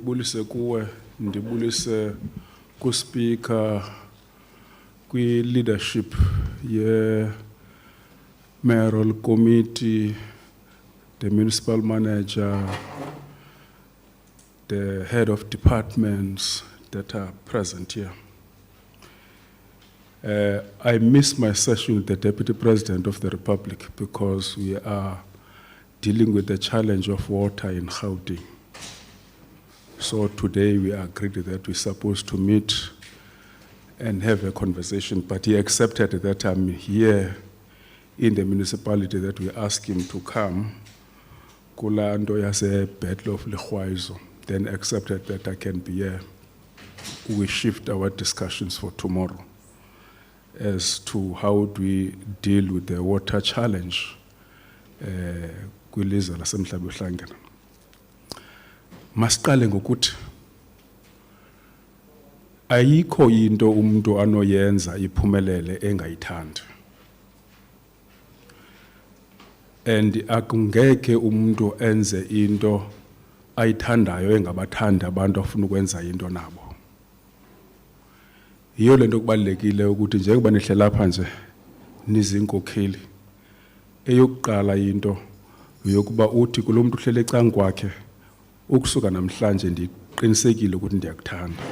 ndibulise kuwe, ndibulise ku-speaker, kwi-leadership mayoral committee, the municipal manager, the head of departments that are present here. I missed my session with the Deputy President of the Republic because we are dealing with the challenge of water in Gauteng. So today we agreed that we're supposed to meet and have a conversation, but he accepted that I'm here in the municipality, that we ask him to come. Kulando yase Battle of Lehwaizo, then accepted that I can be here. We shift our discussions for tomorrow as to how do we deal with the water challenge kwilizwe laseMhlaba uhlangana. Masiqale ngokuthi ayikho into umuntu anoyenza iphumelele engayithandi. And akungeke umuntu enze into ayithandayo engabathanda abantu afuna ukwenza into nabo. Yiyo lento kubalekile ukuthi njengoba nihlala lapha nje nizinkokheli, eyokuqala into yokuba uthi kulomuntu uhlele ecanga kwakhe ukusuka namhlanje ndiqinisekile ukuthi ndiyakuthanda.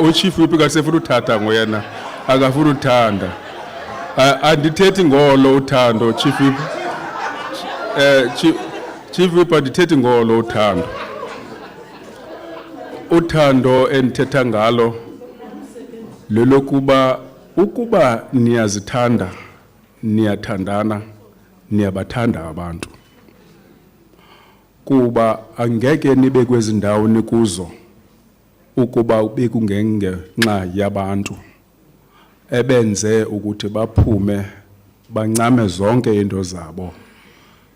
Uchief Whip kasefuna uthatha ngoyena akafuna uthanda. Andithethi ngolo uthando Chief Whip. Chief Whip andithethi ngolo uthando. Uthando endithetha ngalo lelokuba ukuba niyazithanda, niyathandana, niyabathanda abantu. Kuba angeke nibe kwezi ndawo nikuzo ukuba bekungenxa yabantu ebenze ukuthi baphume bancame zonke into zabo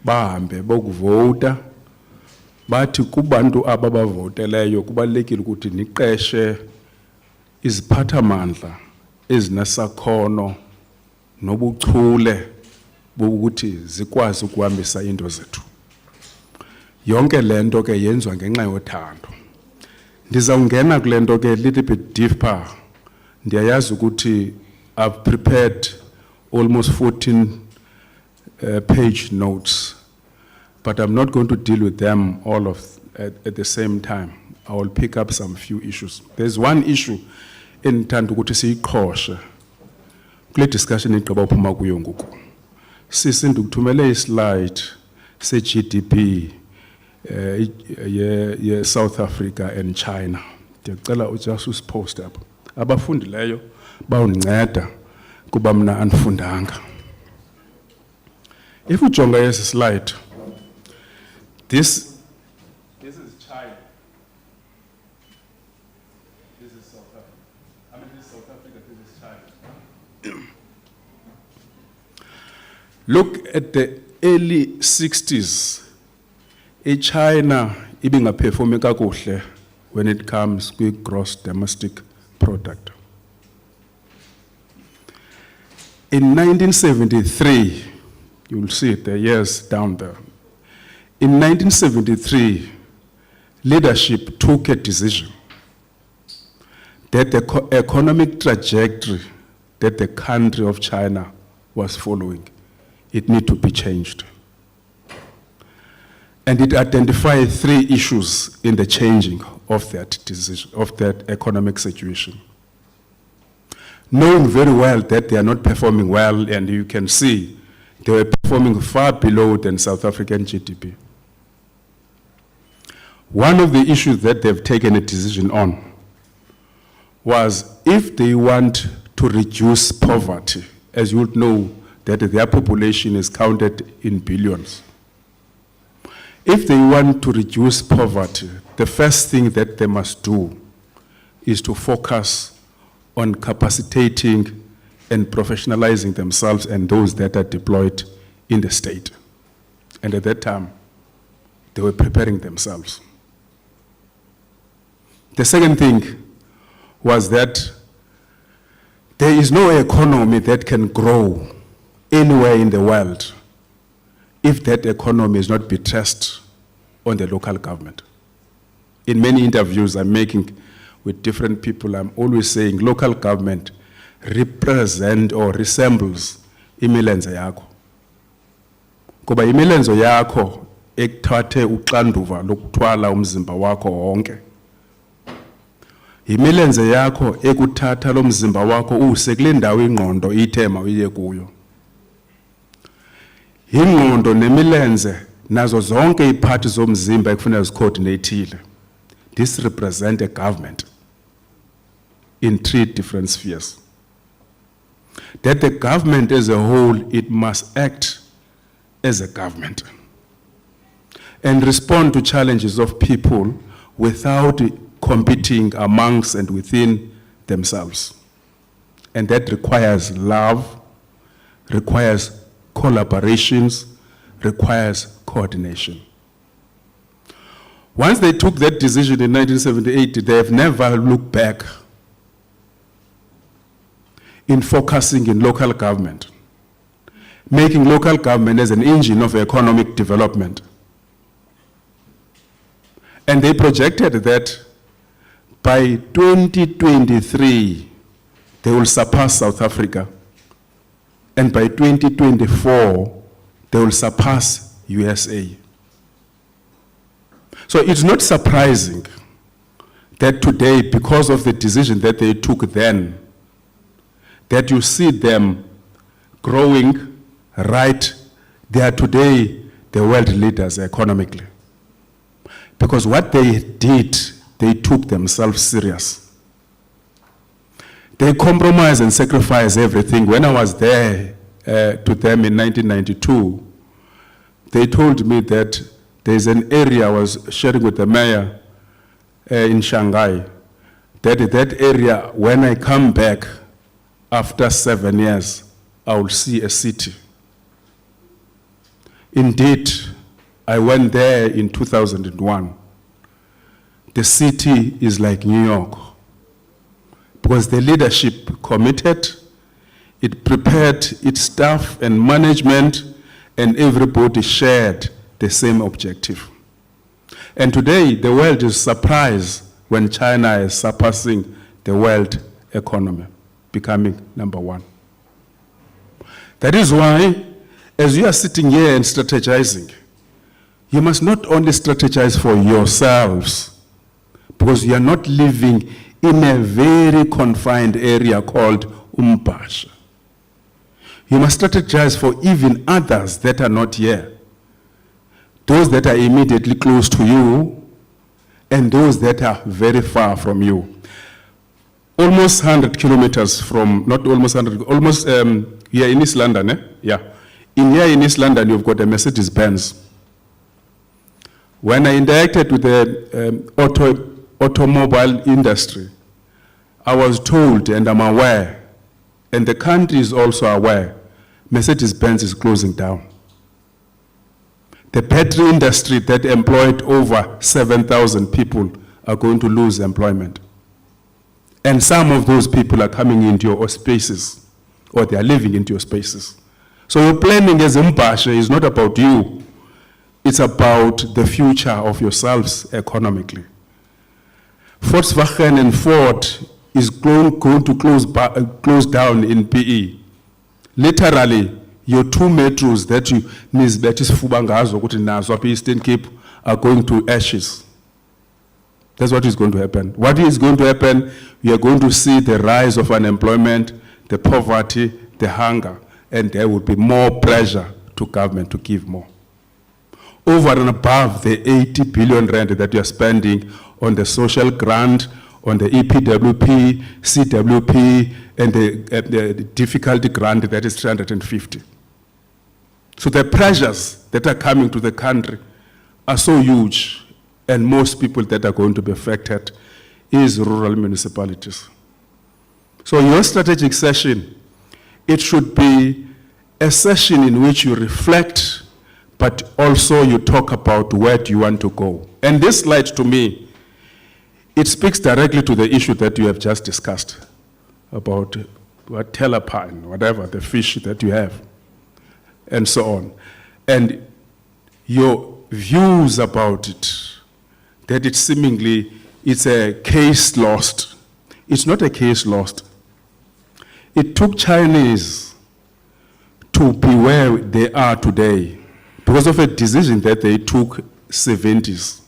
bahambe bokuvota bathi kubantu ababavoteleyo kubalekile ukuthi niqeshe iziphathamandla ezinesakhono nobuchule bokuthi zikwazi ukuhambisa into zethu. Yonke lento ke yenziwa ngenxa yothando. Ndizawungena kule nto ke little bit deeper. Ndiyayazi ukuthi I've prepared almost 14 page notes, but I'm not going to deal with them all at the same time. I will pick up some few issues. There's one issue endithanda ukuthi siyiqhoshe kule discussion egqiba uphuma kuyo ngoku. Sisi ndikuthumele islide se-GDP South Africa and China. Ndiyacela just usipost apha. Abafundileyo bawunceda kuba mna andifundanga. If ujonga esi slide, this is China. This is South Africa. I mean, this is South Africa, this is China. Look at the early 60s. China ibingaperformi kakuhle when it comes to gross domestic product. In 1973, you'll see it, the years down there. In 1973, leadership took a decision that the economic trajectory that the country of China was following, it needed to be changed. And it identified 3 issues in the changing of that decision, of that economic situation. Knowing very well that they are not performing well, and you can see they were performing far below than South African GDP. One of the issues that they've taken a decision on was if they want to reduce poverty, as you would know that their population is counted in billions. If they want to reduce poverty, the first thing that they must do is to focus on capacitating and professionalizing themselves and those that are deployed in the state. And at that time, They were preparing themselves. The second thing was that there is no economy that can grow anywhere in the world if that economy is not buttressed on the local government. In many interviews I'm making with different people, I'm always saying local government represent or resembles imilenze yakho. Kuba imilenzo yakho ekuthathe uxanduva lokuthwala umzimba wakho wonke. Imilenze yakho ekuthatha lo mzimba wakho use kule ndawo ingqondo ithema uye kuyo. Ingqondo nemilenze nazo zonke iphathi zomzimba ekufuneka zicoordinateile. This represents a government in 3 different spheres. That the government as a whole, it must act as a government and respond to challenges of people without competing amongst and within themselves. And that requires love, requires collaborations, requires coordination. Once they took that decision in 1978, they have never looked back in focusing in local government, making local government as an engine of economic development. And they projected that by 2023, they will surpass South Africa. And by 2024, they will surpass USA. So it's not surprising that today, because of the decision that they took then, that you see them growing right. They are today the world leaders economically. Because what they did, they took themselves serious. They compromised and sacrificed everything. When I was there to them in 1992, they told me that there's an area I was sharing with the mayor in Shanghai, that area, when I come back after 7 years, I will see a city. Indeed, I went there in 2001. The city is like New York because the leadership committed, it prepared its staff and management, and everybody shared the same objective. And today, the world is surprised when China is surpassing the world economy, becoming #1. That is why, as you are sitting here and strategizing, you must not only strategize for yourselves, because you are not living in a very confined area called Mbhashe. You must strategize for even others that are not here. Those that are immediately close to you, and those that are very far from you. Almost 100 kilometers from, not almost 100, almost here in East London, yeah. Here in East London, you've got a Mercedes-Benz. When I interacted with the automobile industry, I was told, and I'm aware, and the country is also aware, Mercedes-Benz is closing down. The battery industry that employed over 7,000 people are going to lose employment. And some of those people are coming into your spaces, or they are living into your spaces. So your planning as Mbhashe is not about you. It's about the future of yourselves economically. Volkswagen and Ford is going to close down in PE. Literally, your 2 metros that you Eastern Cape are going to ashes. That's what is going to happen. What is going to happen? We are going to see the rise of unemployment, the poverty, the hunger, and there will be more pressure to government to give more. Over and above the 80 billion rand that you are spending on the social grant, on the EPWP, CWP, and the difficulty grant that is 350. So the pressures that are coming to the country are so huge, and most people that are going to be affected is rural municipalities. So your strategic session, it should be a session in which you reflect, but also you talk about where do you want to go. And this slide, to me, it speaks directly to the issue that you have just discussed about what telepine, whatever, the fish that you have, and so on. And your views about it, that it's seemingly, it's a case lost. It's not a case lost. It took Chinese to be where they are today because of a decision that they took 70s.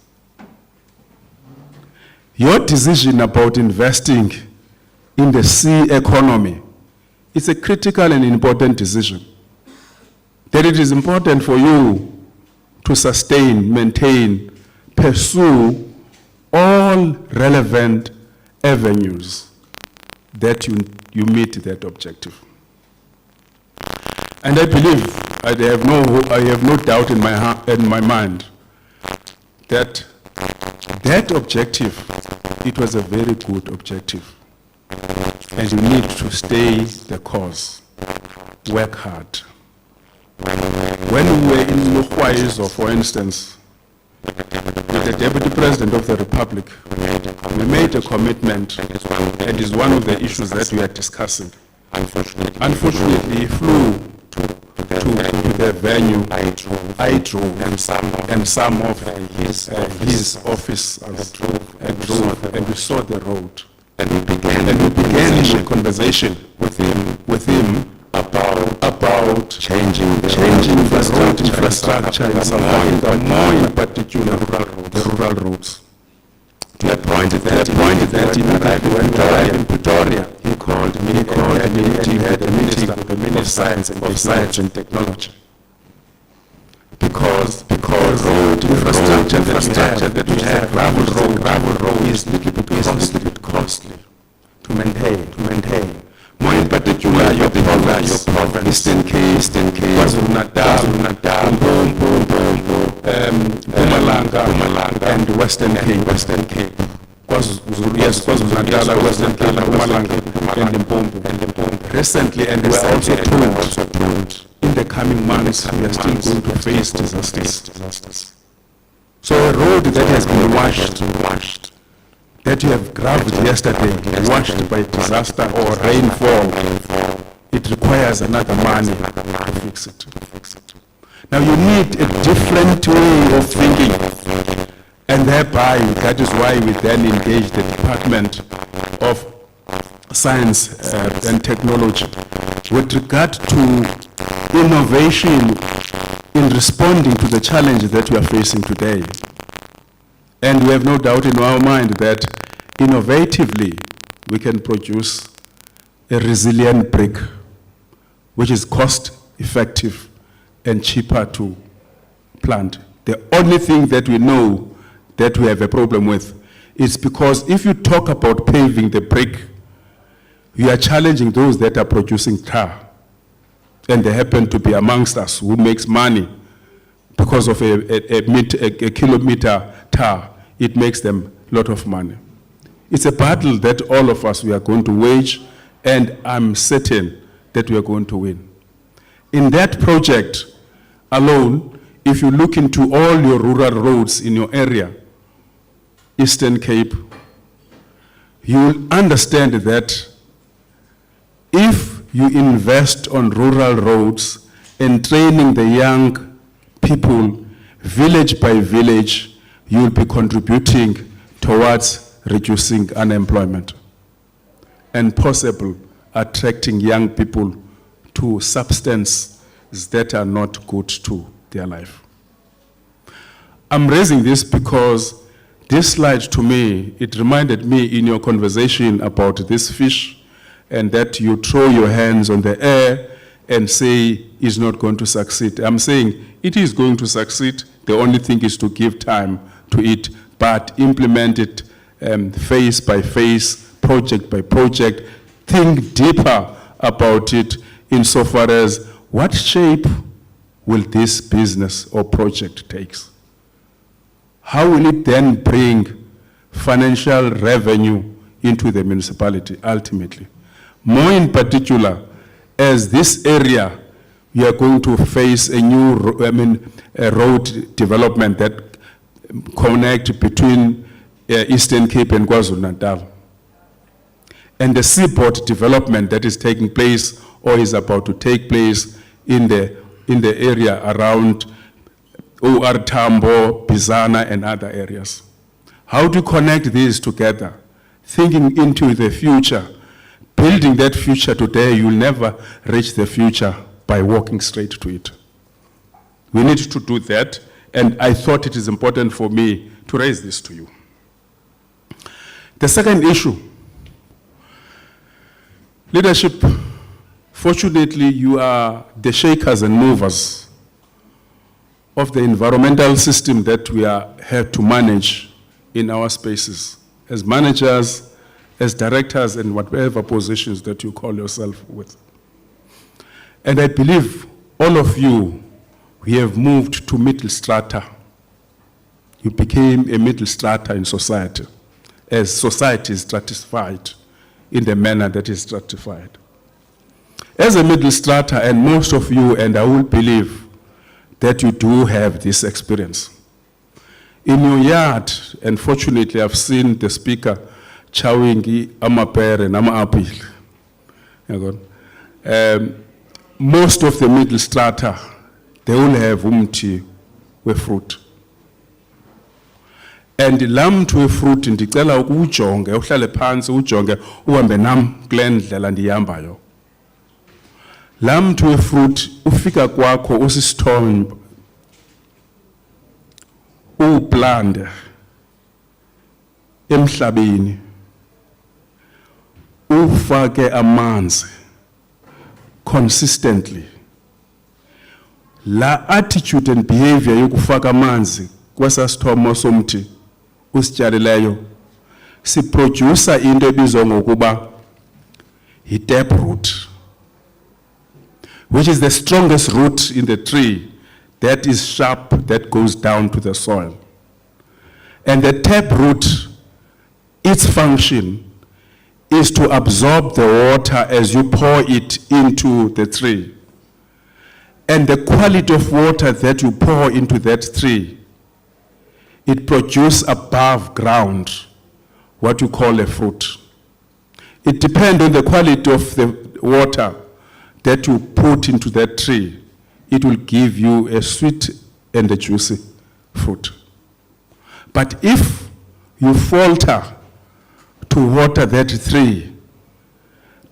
Your decision about investing in the sea economy, it's a critical and important decision. That it is important for you to sustain, maintain, pursue all relevant avenues that you meet that objective. And I believe, I have no doubt in my mind that that objective, it was a very good objective. And you need to stay the course, work hard. When we were in Municipality, for instance, with the Deputy President of the Republic, we made a commitment, and is one of the issues that we are discussing. Unfortunately, he flew to the venue. I drove, and some of his officers drove, and we saw the road. And we began a conversation with him about changing the road infrastructure in South Africa, more in particular the rural roads. To the point that when arrived in Pretoria, he called me a meeting with the Minister of Science and Technology. Because road infrastructure that we have, gravel road is a little bit costly to maintain. More in particular, your province, Eastern Cape, KwaZulu-Natal, Mpumalanga, and Western Cape. KwaZulu-Natal, Western Cape, Mpumalanga, and Limpopo. Recently, and we are also told, in the coming months, we are still going to face disasters. So a road that has been washed, that you have gravelled yesterday, washed by disaster or rainfall, it requires another money to fix it. Now you need a different way of thinking, and thereby that is why we then engage the Department of Science and Technology with regard to innovation in responding to the challenge that we are facing today. And we have no doubt in our mind that innovatively we can produce a resilient brick which is cost effective and cheaper to plant. The only thing that we know that we have a problem with is because if you talk about paving the brick, you are challenging those that are producing tar. And they happen to be amongst us who makes money because of a kilometer tar. It makes them a lot of money. It's a battle that all of us, we are going to wage, and I'm certain that we are going to win. In that project alone, if you look into all your rural roads in your area, Eastern Cape, you will understand that if you invest on rural roads and training the young people, village by village, you will be contributing towards reducing unemployment and possible attracting young people to substances that are not good to their life. I'm raising this because this slide, to me, it reminded me in your conversation about this fish, and that you throw your hands on the air and say it's not going to succeed. I'm saying it is going to succeed. The only thing is to give time to it, but implement it phase by phase, project by project. Think deeper about it insofar as what shape will this business or project take? How will it then bring financial revenue into the municipality ultimately? More in particular, as this area you are going to face a new, a road development that connect between Eastern Cape and KwaZulu-Natal. And the seaport development that is taking place or is about to take place in the area around OR Tambo, Bizana, and other areas. How to connect these together, thinking into the future, building that future today. You'll never reach the future by walking straight to it. We need to do that, and I thought it is important for me to raise this to you. The second issue, leadership. Fortunately, you are the shakers and movers of the environmental system that we have to manage in our spaces, as managers, as directors, and whatever positions that you call yourself with. And I believe all of you, we have moved to middle strata. You became a middle strata in society, as society is stratified in the manner that is stratified. As a middle strata, and most of you, and I will believe that you do have this experience. In your yard, and fortunately I've seen the speaker chawing amapere and ama-apple. Most of the middle strata, they will have umthi we-fruit. And lamthi we-fruit ndicela ukuwujonge, uhlale phansi ujonge uhambe nam kule ndlela ndihambayo. Lamthi we-fruit ufika kwakho usisithombe, uwuplante emhlabeni, ufake amanzi consistently. La attitude and behavior yokufaka amanzi kwesa sithomo somthi usityalileyo siproducer into ebizwa ngokuba yi-taproot, which is the strongest root in the tree that is sharp, that goes down to the soil. And the taproot, its function is to absorb the water as you pour it into the tree. And the quality of water that you pour into that tree, it produces above ground what you call a fruit. It depends on the quality of the water that you put into that tree. It will give you a sweet and a juicy fruit. But if you falter to water that tree,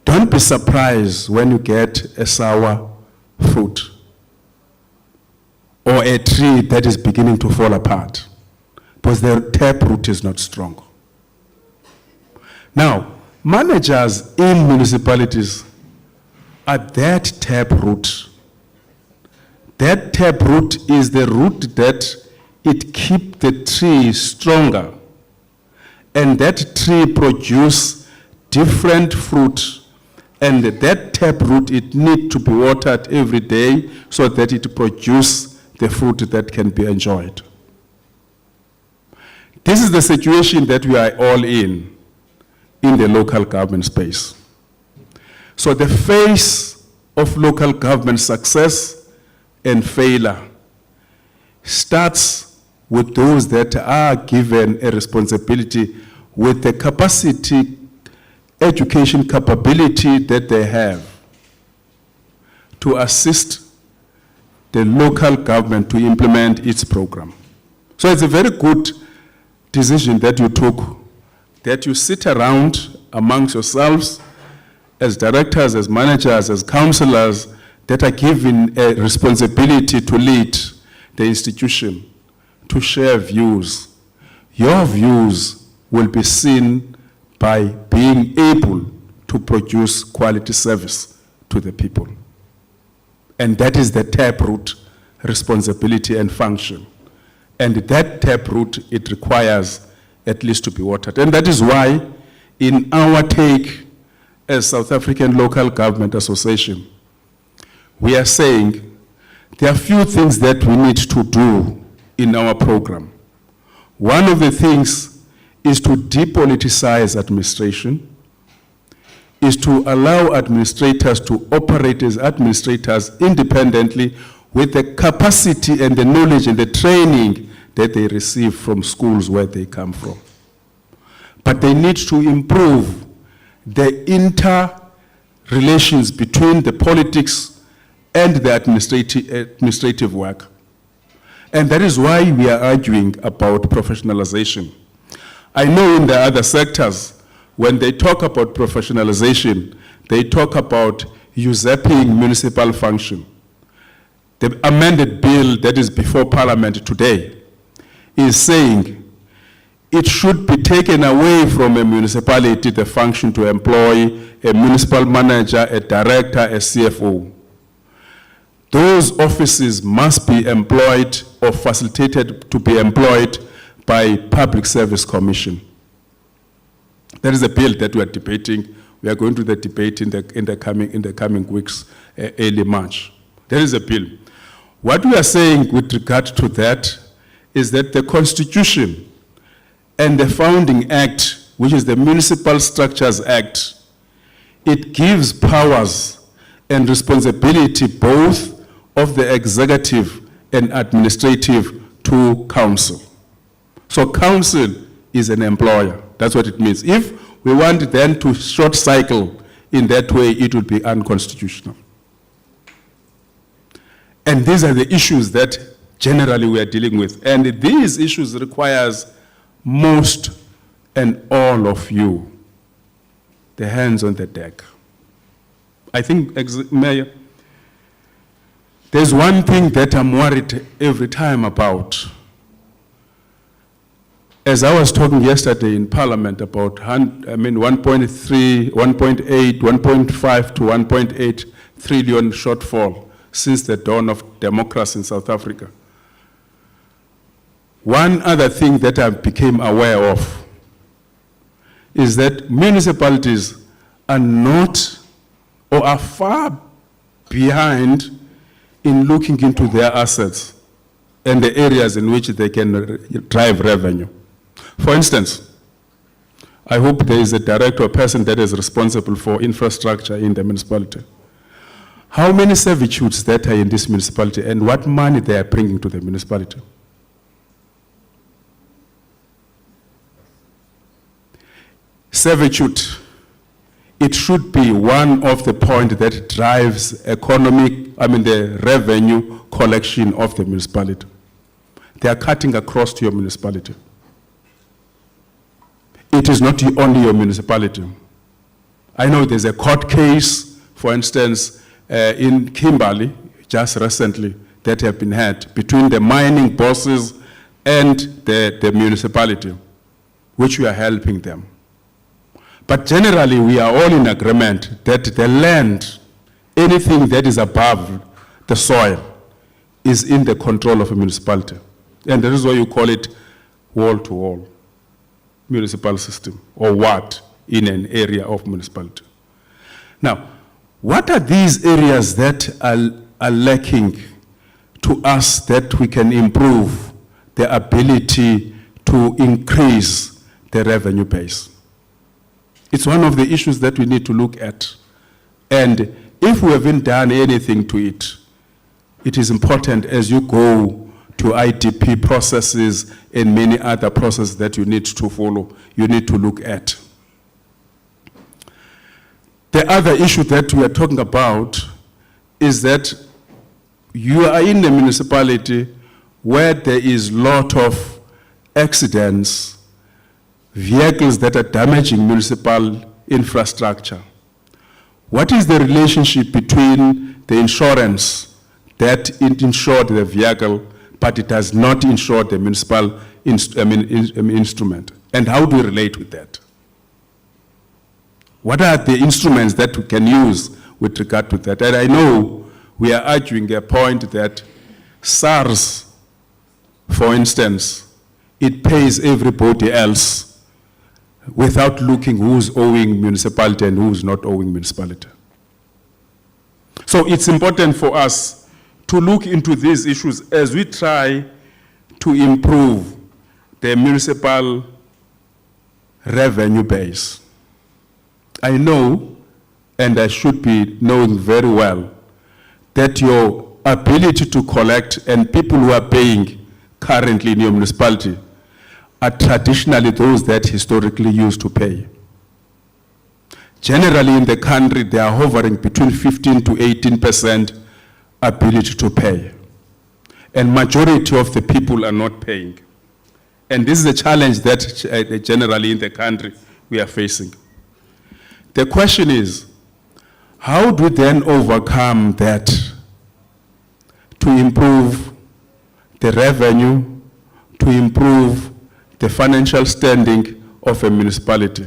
don't be surprised when you get a sour fruit or a tree that is beginning to fall apart, because the taproot is not strong. Now, managers in municipalities are that taproot. That taproot is the root that it keeps the tree stronger, and that tree produces different fruit. And that taproot, it needs to be watered every day so that it produces the fruit that can be enjoyed. This is the situation that we are all in the local government space. So the face of local government success and failure starts with those that are given a responsibility with the capacity, education capability that they have to assist the local government to implement its program. So it's a very good decision that you took, that you sit around amongst yourselves as directors, as managers, as councillors that are given a responsibility to lead the institution, to share views. Your views will be seen by being able to produce quality service to the people. And that is the taproot responsibility and function. And that taproot, it requires at least to be watered. And that is why in our take as South African Local Government Association, we are saying there are few things that we need to do in our program. One of the things is to depoliticize administration, is to allow administrators to operate as administrators independently with the capacity and the knowledge and the training that they receive from schools where they come from. But they need to improve the interrelations between the politics and the administrative work. And that is why we are arguing about professionalization. I know in the other sectors, when they talk about professionalization, they talk about usurping municipal function. The amended bill that is before Parliament today is saying it should be taken away from a municipality the function to employ a municipal manager, a director, a CFO. Those offices must be employed or facilitated to be employed by Public Service Commission. That is a bill that we are debating. We are going to the debate in the coming weeks, early March. There is a bill. What we are saying with regard to that is that the Constitution and the Founding Act, which is the Municipal Structures Act, it gives powers and responsibility both of the executive and administrative to council. So council is an employer. That's what it means. If we want then to short cycle in that way, it would be unconstitutional. And these are the issues that generally we are dealing with. And these issues requires most and all of you, the hands on the deck. I think, Mayor, there's one thing that I'm worried every time about. As I was talking yesterday in Parliament about 1.3, 1.8, 1.5 to 1.8 trillion shortfall since the dawn of democracy in South Africa. One other thing that I became aware of is that municipalities are not or are far behind in looking into their assets and the areas in which they can drive revenue. For instance, I hope there is a director or person that is responsible for infrastructure in the municipality. How many servitudes that are in this municipality and what money they are bringing to the municipality? Servitude, it should be one of the points that drives the revenue collection of the municipality. They are cutting across to your municipality. It is not only your municipality. I know there's a court case, for instance, in Kimberley, just recently, that have been had between the mining bosses and the municipality, which we are helping them. But generally, we are all in agreement that the land, anything that is above the soil, is in the control of a municipality. And that is why you call it wall-to-wall municipal system, or what, in an area of municipality. Now, what are these areas that are lacking to us that we can improve the ability to increase the revenue base? It's one of the issues that we need to look at. And if we haven't done anything to it, it is important as you go to IDP processes and many other processes that you need to follow, you need to look at. The other issue that we are talking about is that you are in a municipality where there is a lot of accidents, vehicles that are damaging municipal infrastructure. What is the relationship between the insurance that it insured the vehicle, but it does not insure the municipal instrument? And how do we relate with that? What are the instruments that we can use with regard to that? And I know we are arguing a point that SARS, for instance, it pays everybody else without looking who's owing municipality and who's not owing municipality. So it's important for us to look into these issues as we try to improve the municipal revenue base. I know and I should be knowing very well, that your ability to collect and people who are paying currently in your municipality are traditionally those that historically used to pay. Generally in the country, they are hovering between 15 to 18% ability to pay. And majority of the people are not paying. And this is a challenge that generally in the country we are facing. The question is, how do we then overcome that to improve the revenue, to improve the financial standing of a municipality?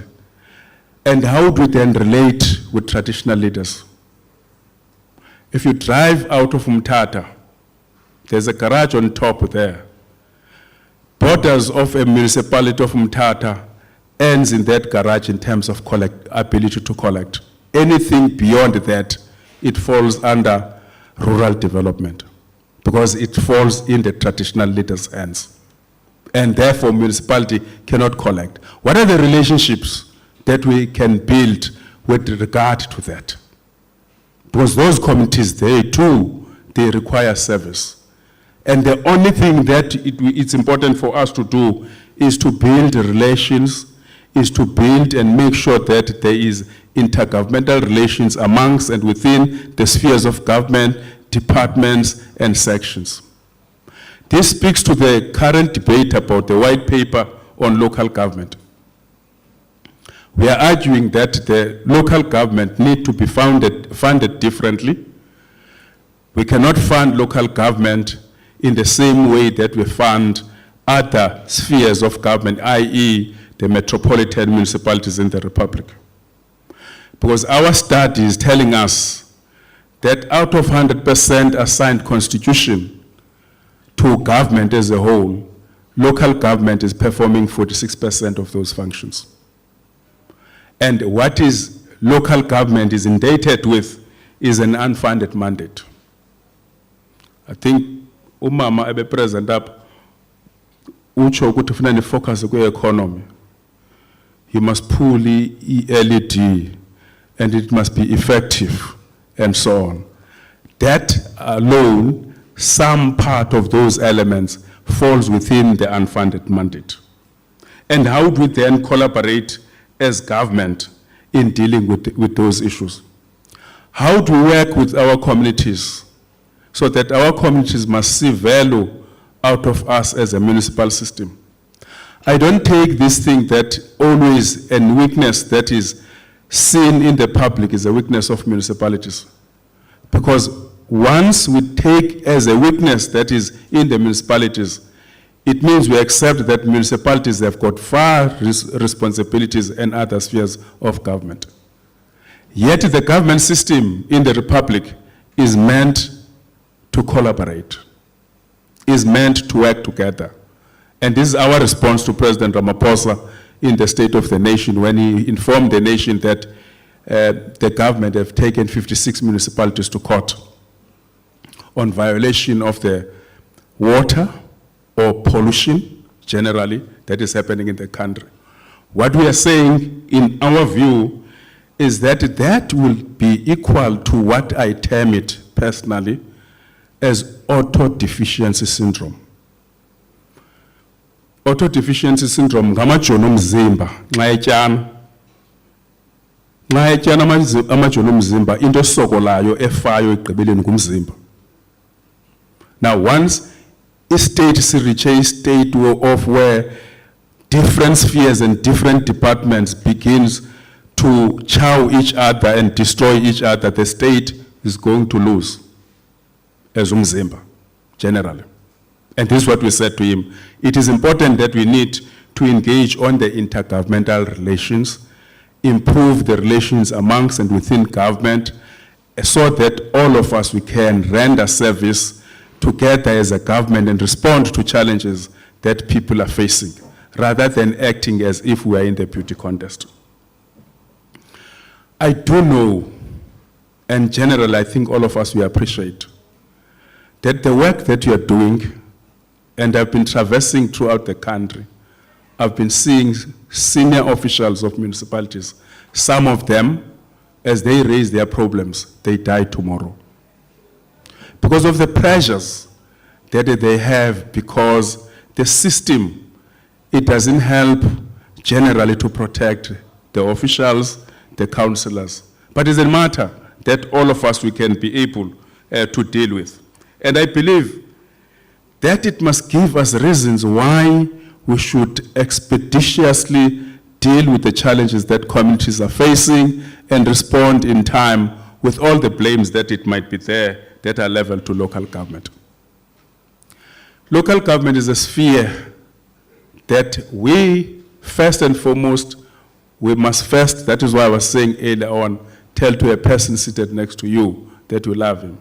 And how do we then relate with traditional leaders? If you drive out of Mthatha, there's a garage on top there. Borders of a municipality of Mthatha ends in that garage in terms of ability to collect. Anything beyond that, it falls under rural development because it falls in the traditional leaders' hands. And therefore, municipality cannot collect. What are the relationships that we can build with regard to that? Because those communities, they require service. And the only thing that it's important for us to do is to build relations, is to build and make sure that there is intergovernmental relations amongst and within the spheres of government, departments, and sections. This speaks to the current debate about the white paper on local government. We are arguing that the local government need to be funded differently. We cannot fund local government in the same way that we fund other spheres of government, i.e. the metropolitan municipalities in the Republic. Because our study is telling us that out of 100% assigned constitution to government as a whole, local government is performing 46% of those functions. And what is local government is indebted with is an unfunded mandate. I think umama ebe present up ucho ukuthi ufuna ni focus ku economy. You must pull LED and it must be effective and so on. That alone, some part of those elements falls within the unfunded mandate. And how do we then collaborate as government in dealing with those issues? How do we work with our communities so that our communities must see value out of us as a municipal system? I don't take this thing that always a weakness that is seen in the public is a weakness of municipalities. Because once we take as a weakness that is in the municipalities, it means we accept that municipalities have got far responsibilities and other spheres of government. Yet the government system in the Republic is meant to collaborate, is meant to work together. And this is our response to President Ramaphosa in the State of the Nation when he informed the nation that the government have taken 56 municipalities to court on violation of the water or pollution generally that is happening in the country. What we are saying in our view is that that will be equal to what I term it personally as autodeficiency syndrome. Autodeficiency syndrome ngamajoni omzimba nxa etyana amajoni omzimba into esokolayo efayo egqibeleni kumzimba. Now once a state reaches a state of where different spheres and different departments begins to chow each other and destroy each other, the state is going to lose as umzimba generally. And this is what we said to him. It is important that we need to engage on the intergovernmental relations, improve the relations amongst and within government, so that all of us, we can render service together as a government and respond to challenges that people are facing, rather than acting as if we are in the beauty contest. I do know, and generally I think all of us, we appreciate, that the work that you are doing, and I've been traversing throughout the country, I've been seeing senior officials of municipalities, some of them as they raise their problems, they die tomorrow. Because of the pressures that they have, because the system, it doesn't help generally to protect the officials, the councillors. But it's a matter that all of us, we can be able to deal with. And I believe that it must give us reasons why we should expeditiously deal with the challenges that communities are facing and respond in time with all the blames that it might be there that are leveled to local government. Local government is a sphere that we, first and foremost, we must first, that is why I was saying earlier on, tell to a person seated next to you that you love him.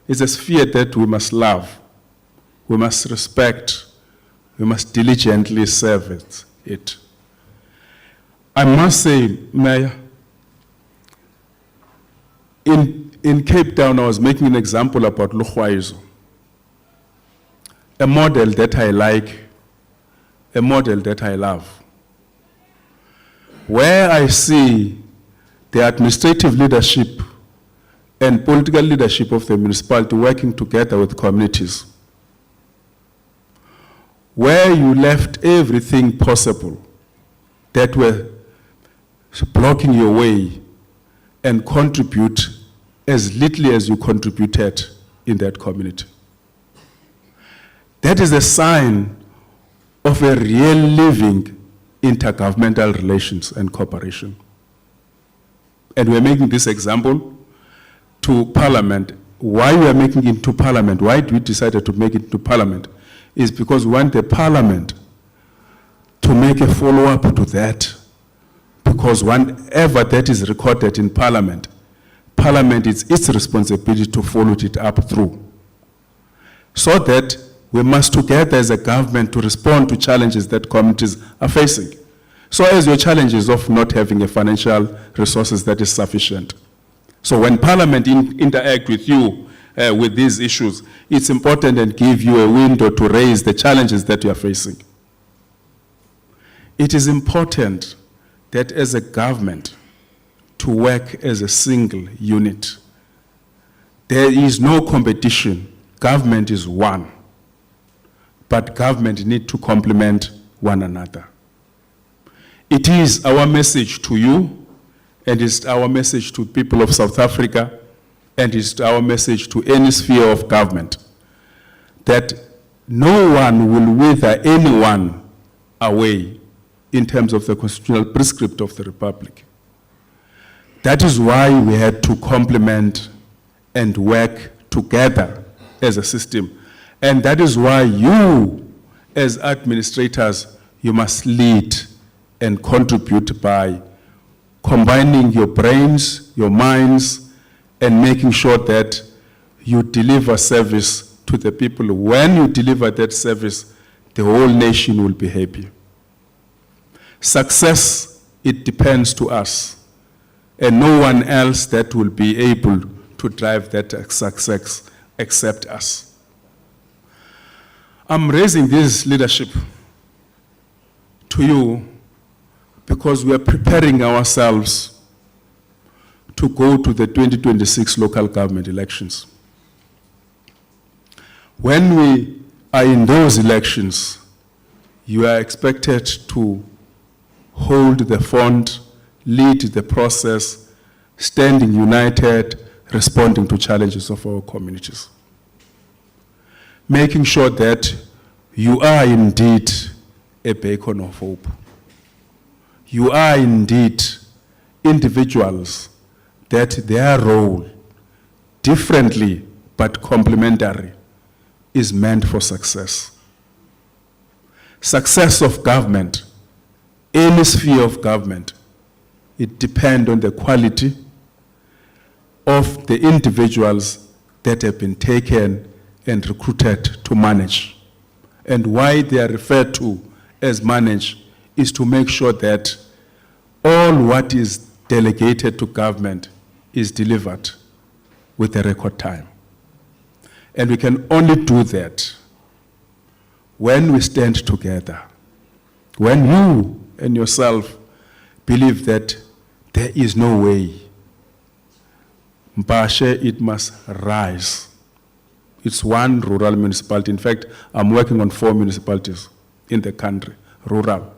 It's a sphere that we must love, we must respect, we must diligently serve it. I must say, Mayor, in Cape Town, I was making an example about Lukhwaizo, a model that I like, a model that I love, where I see the administrative leadership and political leadership of the municipality working together with communities, where you left everything possible that were blocking your way and contribute as little as you contributed in that community. That is a sign of a real living intergovernmental relations and cooperation. And we're making this example to Parliament. Why we are making it to Parliament, why we decided to make it to Parliament, is because we want the Parliament to make a follow-up to that. Because whenever that is recorded in Parliament, Parliament, it's its responsibility to follow it up through. So that we must together as a government to respond to challenges that communities are facing. So as your challenges of not having a financial resources that is sufficient. So when Parliament interact with you with these issues, it's important and give you a window to raise the challenges that you are facing. It is important that as a government to work as a single unit. There is no competition. Government is one. But government need to complement one another. It is our message to you, and it's our message to people of South Africa, and it's our message to any sphere of government, that no one will wither anyone away in terms of the constitutional prescript of the Republic. That is why we had to complement and work together as a system. And that is why you, as administrators, you must lead and contribute by combining your brains, your minds, and making sure that you deliver service to the people. When you deliver that service, the whole nation will be happy. Success, it depends to us, and no one else that will be able to drive that success except us. I'm raising this leadership to you because we are preparing ourselves to go to the 2026 local government elections. When we are in those elections, you are expected to hold the front, lead the process, standing united, responding to challenges of our communities. Making sure that you are indeed a beacon of hope. You are indeed individuals that their role, differently but complementary, is meant for success. Success of government, any sphere of government, it depends on the quality of the individuals that have been taken and recruited to manage. And why they are referred to as manage is to make sure that all what is delegated to government is delivered with a record time. And we can only do that when we stand together, when you and yourself believe that there is no way Mbhashe, it must rise. It's one rural municipality. In fact, I'm working on 4 municipalities in the country, rural,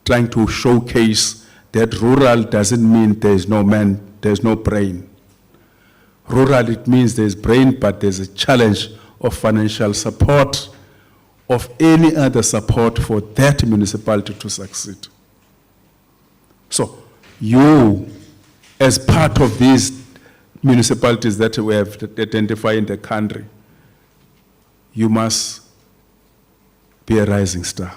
trying to showcase that rural doesn't mean there's no man, there's no brain. Rural, it means there's brain, but there's a challenge of financial support, of any other support for that municipality to succeed. So you, as part of these municipalities that we have identified in the country, you must be a rising star.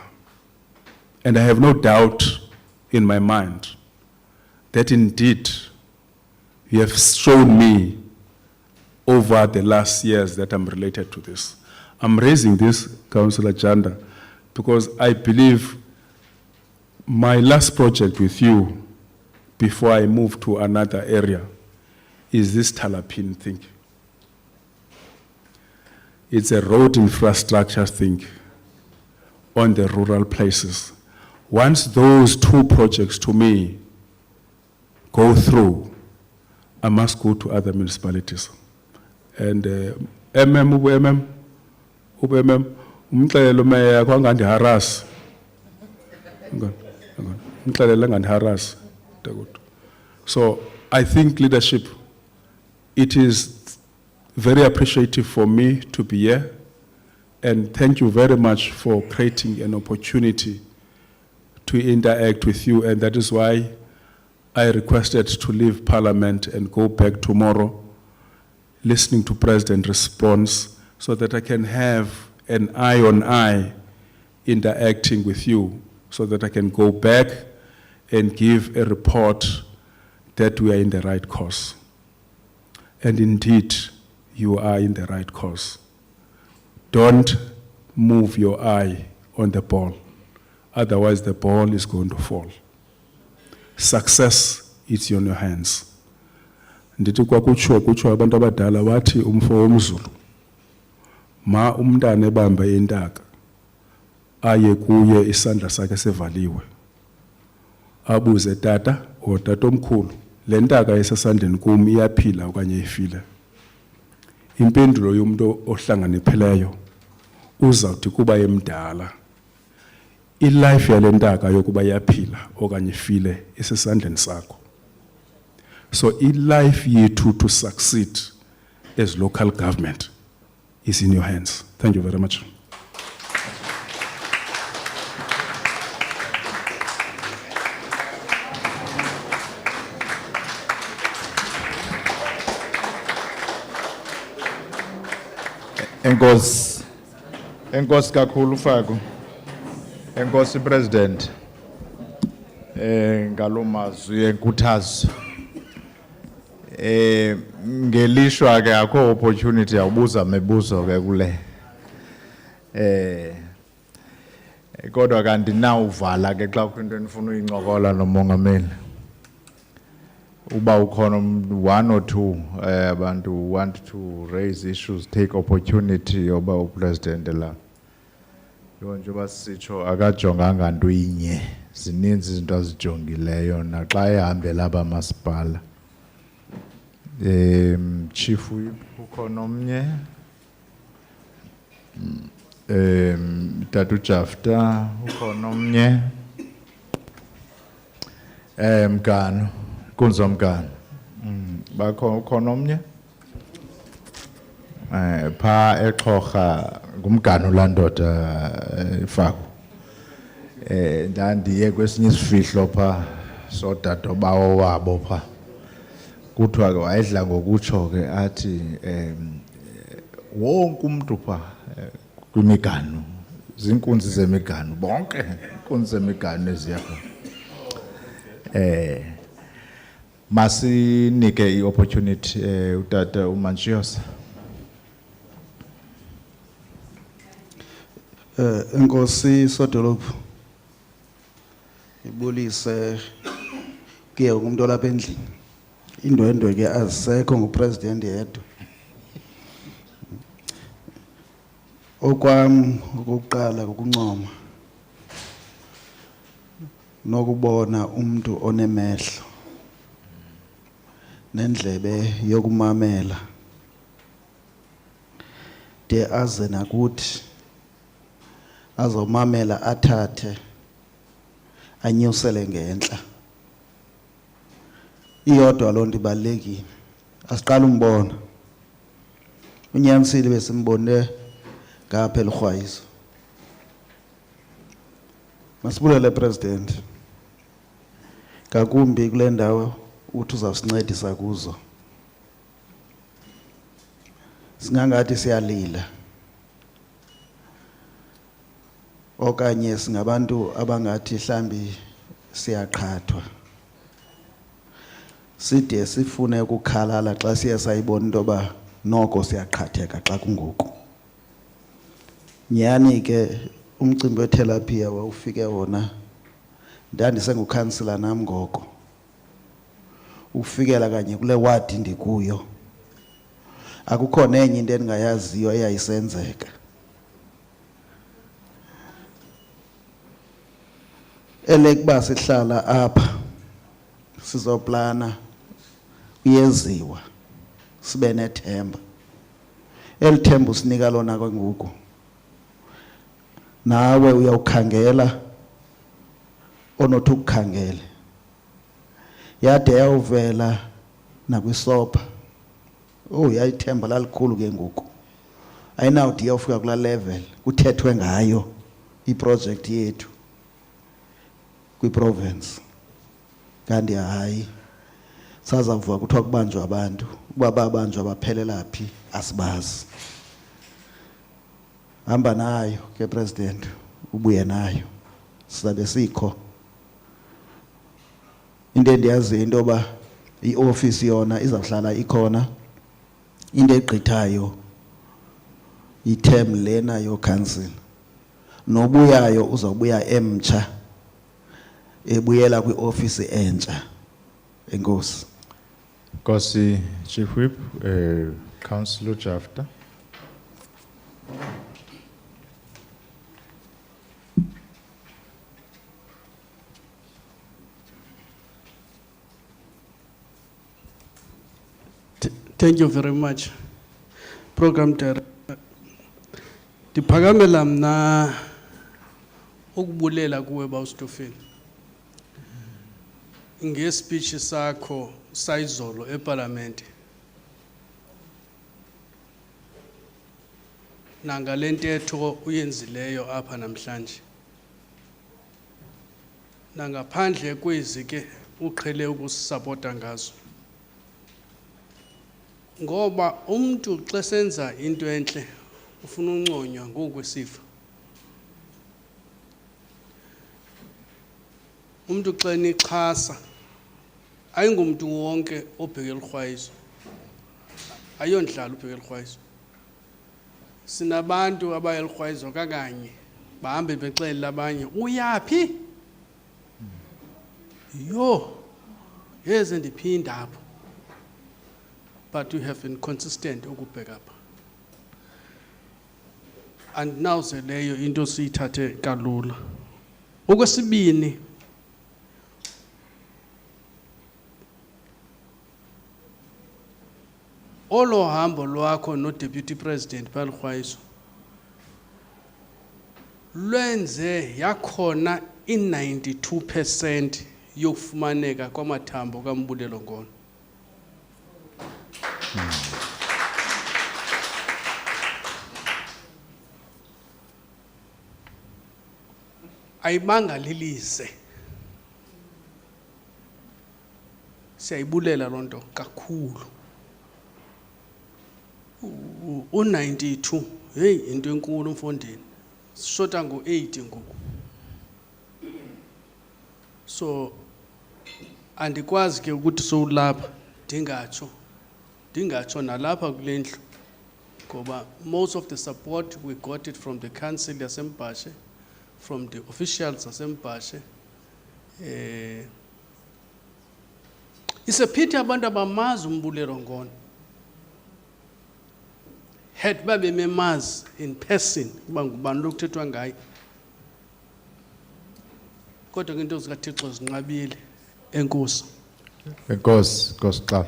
And I have no doubt in my mind that indeed you have shown me over the last years that I'm related to this. I'm raising this, Councillor Janda, because I believe my last project with you before I move to another area is this Talapin thing. It's a road infrastructure thing on the rural places. Once those 2 projects to me go through, I must go to other municipalities. And umxelele umeya kwangandiharas. Umxelele ngandiharas. So I think leadership, it is very appreciative for me to be here, and thank you very much for creating an opportunity to interact with you, and that is why I requested to leave Parliament and go back tomorrow, listening to President's response, so that I can have an eye-on-eye interacting with you, so that I can go back and give a report that we are in the right course. And indeed, you are in the right course. Don't move your eye on the ball. Otherwise, the ball is going to fall. Success is in your hands. Ndithi kwakutsho abantu abadala wathi umfo womzulu ma umntana ebamba intaka aye kuye isandla sakhe sevaliwe abuze tata o tatomkhulu le ntaka esesandleni kum iyaphila okanye ifile. Impendulo yomuntu ohlanganipheleyo uzawuthi kuba emdala ilife yale ntaka yokuba iyaphila okanye ifile isesandleni sakho. So life yethu to succeed as local government is in your hands. Thank you very much. Enkosi kakhulu Faku. Enkosi President. Ngalomazwi enkuthazo. Ngelishwa ke akho opportunity awubuza mebuzo ke kule. Kodwa kanti na uvala ke xa kwinto enifuna uyincokola nomongameli. Uba ukhona 1 or 2 abantu who want to raise issues, take opportunity yoba upresident la. Yonke basitsho akajonganga nto inye. Zininzi izinto azijongileyo naxa ehambela abamasipala. Chief ukhona omnye. Tatu Jafta ukhona omnye. Mgano Kunzo Mgano. Bakho ukhona omnye. Pha eXhorha ngumgano landoda Faku. Ndandiye kwesinye isifihlo pha sodade bawo wabo pha. Kuthiwa ke wayedla ngokutsho ke athi wonke umuntu pha kwimigano zinkunzi zemigano bonke inkunzi zemigano eziyapha. Masinike i-opportunity utata uManchios. Enkosi Sodolophu ibulise kuye umuntu olapha endlini. Indwendwe ke azisekho ngupresident yedwa. Okwami ukuqala ukuncoma nokubona umuntu onemehlo nendlebe yokumamela de aze nakuthi azomamela athathe anyusele ngenhla iyodwa lonto ibalekile asiqala umbona unyanisile besimbone ngapha eLhwayiso masibulele president kakumbi kule ndawo uthi uzawusincedisa kuzo singangathi siyalila okanye singabantu abangathi mhlambi siyaqhathwa side sifune ukukhalala xa siye sayibona into yoba noko siyaqhatheka xa kungoku nyani ke umcimbi wetherapia wawufike wona ndandisengukhansila nam ngoko ufikela kanye kule ward ndikuyo akukho nenye into endingayaziyo eyayisenzeka elekuba sihlala apha sizoplana uyeziwa sibe nethemba elithemba usinika lona kwenguko nawe uyawukhangela onothi ukukhangele yade yawuvela nakwisopha yayithemba lalikhulu ke ngoku ayinawuthi iyawufika kula level kuthethwe ngayo iproject yethu kwiprovince kanti hayi sazavuka kuthiwa kubanjwa abantu uba babanjwa baphelela phi asibazi hamba nayo ke president ubuye nayo sizabe sikho into endiyaziyo into yoba iofisi yona izawuhlala ikhona into egqithayo iterm lena yokhansila nobuyayo uzawubuya emtsha ebuyela kwiofisi entsha enkosi Nkosi Chief Whip, Councillor Jafta. Thank you very much, Program Director. Ndiphakamela mna ukubulela kuwe bawusitofeni ngespeech sakho sayizolo eParliament nangalentetho uyenzileyo apha namhlanje nangaphandle kwezi ke uqhele ukusupporta ngazo ngoba umuntu xa senza into enhle ufuna unconywa ngokwesifa umuntu xa nixhasa ayingumuntu wonke obheke eLhwayiso ayondlala ubheke eLhwayiso sinabantu abaya eLhwayiso kakanye bahambe bexelela abanye uyaphi yo yeze ndiphinda apho but we have been consistent ukubheka apha and now leyo into siyithathe kalula okwesibini olo hambo lwakho no Deputy President eLhwayiso lwenze yakhona i92% yokufumaneka kwamathambo kaMbulelo Ngono ayibanga lilize siyayibulela lonto kakhulu u92 hey into enkulu mfondini sishota ngo8 ngoku so andikwazi ke ukuthi sowulapha ndingatsho nalapha kulendlu ngoba most of the support we got it from the council yaseMbhashe from the officials yaseMbhashe isephithi abantu abamazi uMbulelo Ngono had babe memazi in person kuba ngubani lokuthethwa ngaye kodwa ke into zikaThixo zinqabile enkosi Nkosi xa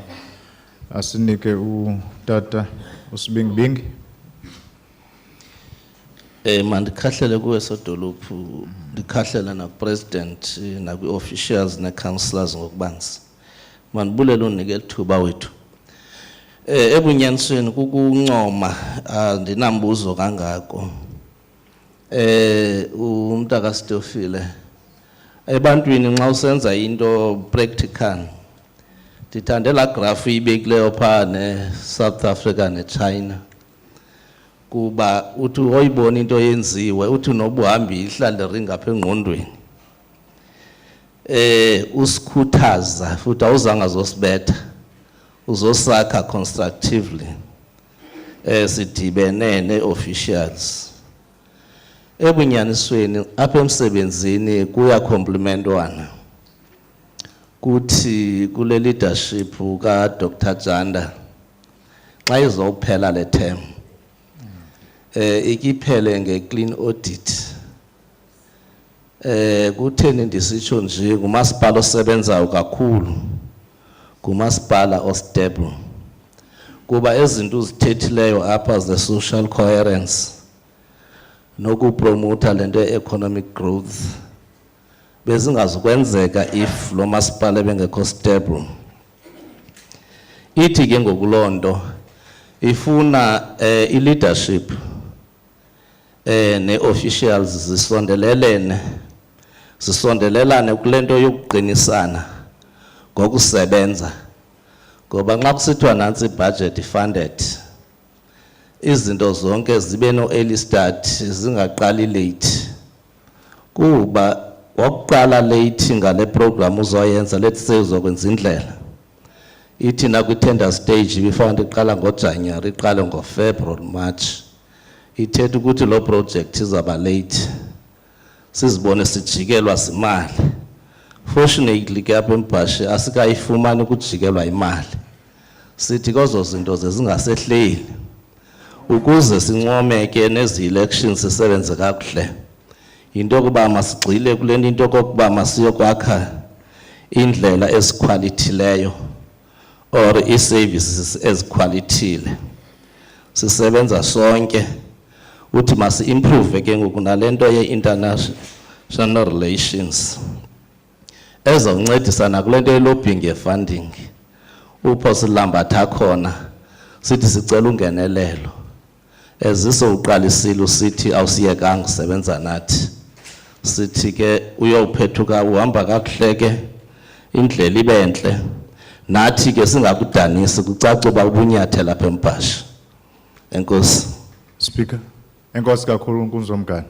Asinike utata uSibingbingi. Mandikhahlele kuwe sodolophu, ndikhahlele na president na ku officials na councillors ngokubanzi. Mandibulele unike lithuba wethu. Ebunyanisweni kukuncoma andinambuzo kangako. Umntaka Stofile. Ebantwini nxa usenza into practical. Ndithande la graph ibekileyo pha ne South Africa ne China. Kuba uthi oyibona into yenziwe uthi nobuhambi ihlale ringa apha engqondweni. Usikhuthaza futhi awuzanga zosibetha. Uzosakha constructively. Sidibene ne-officials. Ebunyanisweni apha emsebenzini kuya complimentwana. Kuthi kule leadership ka Dr. Janda xa izophela le term ikiphele nge-clean audit. Kutheni ndisitsho nje ngumasipala osebenzayo kakhulu, ngumasipala ostable. Kuba ezinto uzithethileyo apha ze social coherence nokupromota lento economic growth bezingazukwenzeka if lo masipala bengekho stable. Ithi ke ngokulonto ifuna i-leadership ne-officials zisondelelane kulento yokuqinisana ngokusebenza. Ngoba nxa kusithiwa nantsi budget funded, izinto zonke zibe no early start, zingaqali late. Kuba wakuqala late ngale program uzoyenza, let's say uzokwenza indlela. Ithi na kwi-tender stage ibifanele iqala ngoJanuary, iqale ngoFebruary, March. Ithetha ukuthi lo project izaba late. Sizibone sijikelwa simali. Fortunately ke apha eMbhashe asikayifumani ukujikelwa imali. Sithi kozo zinto zezingasehleli. Ukuze sincomeke nezi elections sisebenze kakuhle. Into kuba masigxile kule into kokuba masiyokwakha indlela eziqualityleyo or i-services eziquality. Sisebenza sonke uthi masi-improve ke ngoku nalento ye-international relations. Ezawuncedisana kule nto ye-lobbying ye-funding. Upho silambatha khona sithi sicela ungenelelo. Eziso uqalisile usithi awusiyekanga usebenza nathi. Sithi ke uyawuphethuka uhamba kakuhle ke indlela ibe entle. Nathi ke singakudanisi kucace uba ubunyathela apha eMbhashe. Enkosi. Speaker. Enkosi kakhulu uNkunzomgana.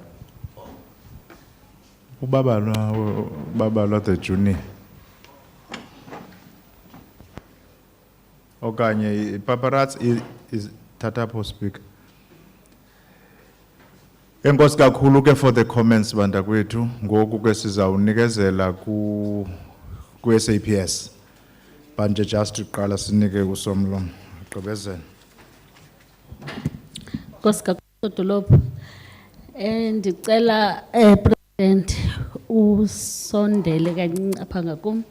Ubaba lo the junior. Okanye paparazzi is Tatapo speaker. Enkosi kakhulu ke for the comments bantakwethu. Ngoku ke sizawunikezela ku SAPS. Banje just uqala sinike kuSomlomo. Gqibezela. Nkosi kakhulu dolophu. Ndicela president usondele kancinci apha ngakum.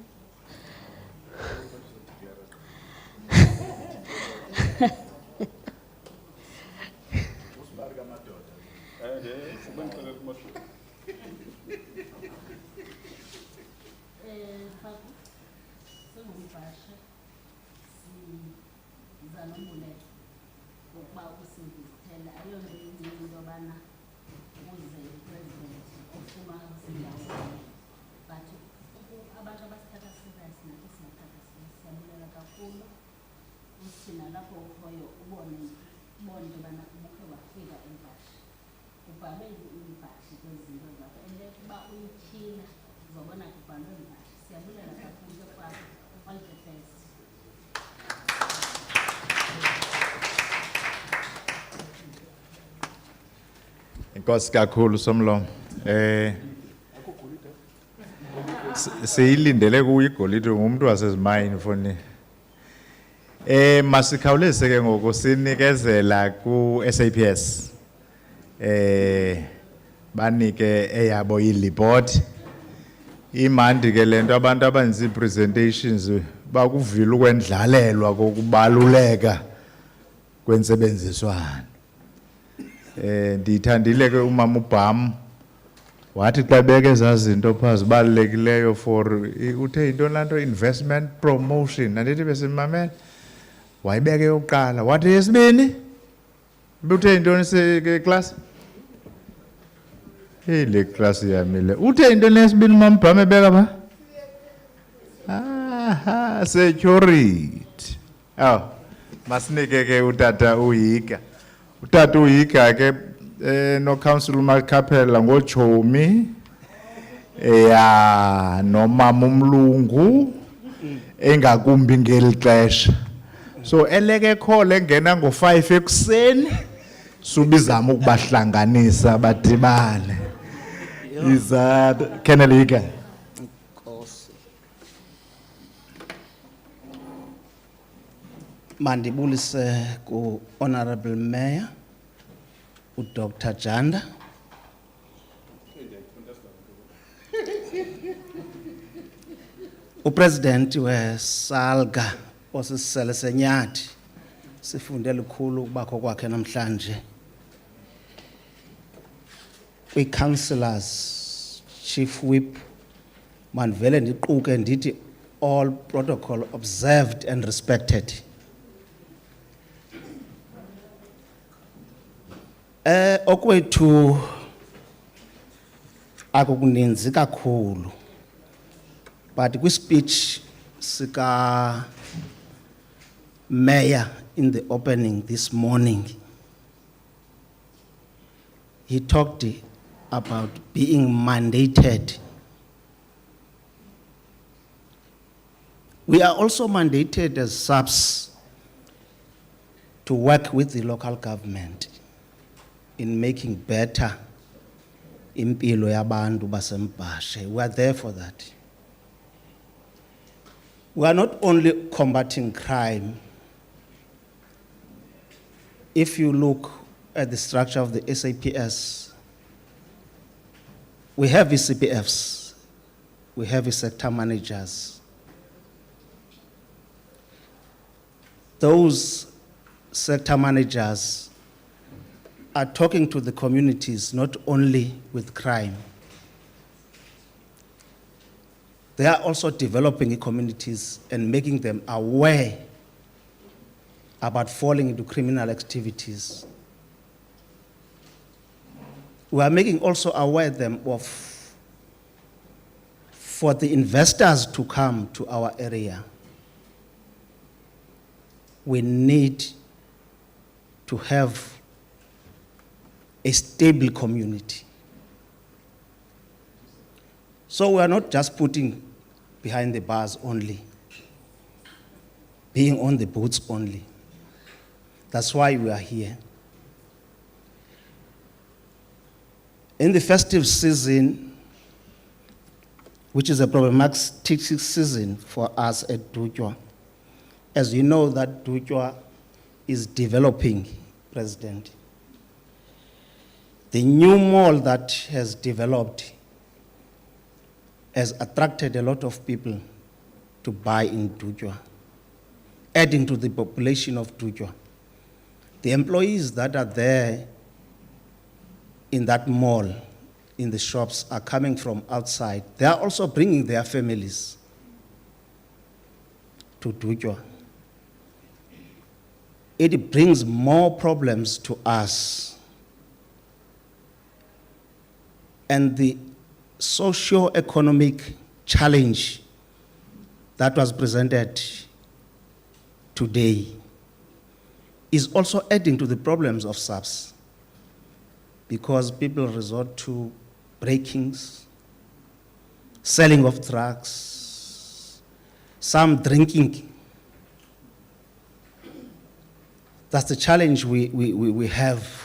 Enkosi kakhulu Somlomo. Seyilindele kuyigolide ngumuntu wasezimayini foni. Masikhawuleze ke ngoku sinikezela ku SAPS. Banike eyabo i-report. Imandi ke lento abantu abenza presentations bakuvile ukwendlalelwa kokubaluleka kwensebenziswano. Ndithandile ke umama uBham wathi xa beke zazinto phazi balulekileyo for uthe into lanto investment promotion andithi besimamela wayibeke yokuqala wathi yesibini uthe into ke class le class yamile uthe into lesibini umama uBham ebeka ba security. Masinike ke utata uHika. Utata uHika ke no council uMakhapela ngoJomi no mama uMlungu engakumbi ngeli xesha. So eleke call engena ngo5 ekuseni subizama ukubahlanganisa badibane. Izad Kenelika. Mandibulise ku Honorable Mayor, Dr. Janda. President weSalga osisele senyathi sifunde lukhulu kubakho kwakhe namhlanje. We councillors, Chief Whip, manvele ndiquke ndithi all protocol observed and respected. Okwethu akukuninzi kakhulu, but kwi-speech sika Mayor in the opening this morning, he talked about being mandated. We are also mandated as SAPS to work with the local government in making better impilo yabantu baseMbhashe. We are there for that. We are not only combating crime. If you look at the structure of the SAPS, we have the CPFs, we have the sector managers. Those sector managers are talking to the communities not only with crime. They are also developing communities and making them aware about falling into criminal activities. We are making also aware them of, for the investors to come to our area, we need to have a stable community. So we are not just putting behind the bars only, being on the boats only. That's why we are here. In the festive season, which is a problematic season for us at Dujwa, as you know that Dujwa is developing, President. The new mall that has developed has attracted a lot of people to buy in Dujwa, adding to the population of Dujwa. The employees that are there in that mall, in the shops, are coming from outside. They are also bringing their families to Dujwa. It brings more problems to us. And the socio-economic challenge that was presented today is also adding to the problems of SAPS, because people resort to break-ins, selling of drugs, some drinking. That's the challenge we have.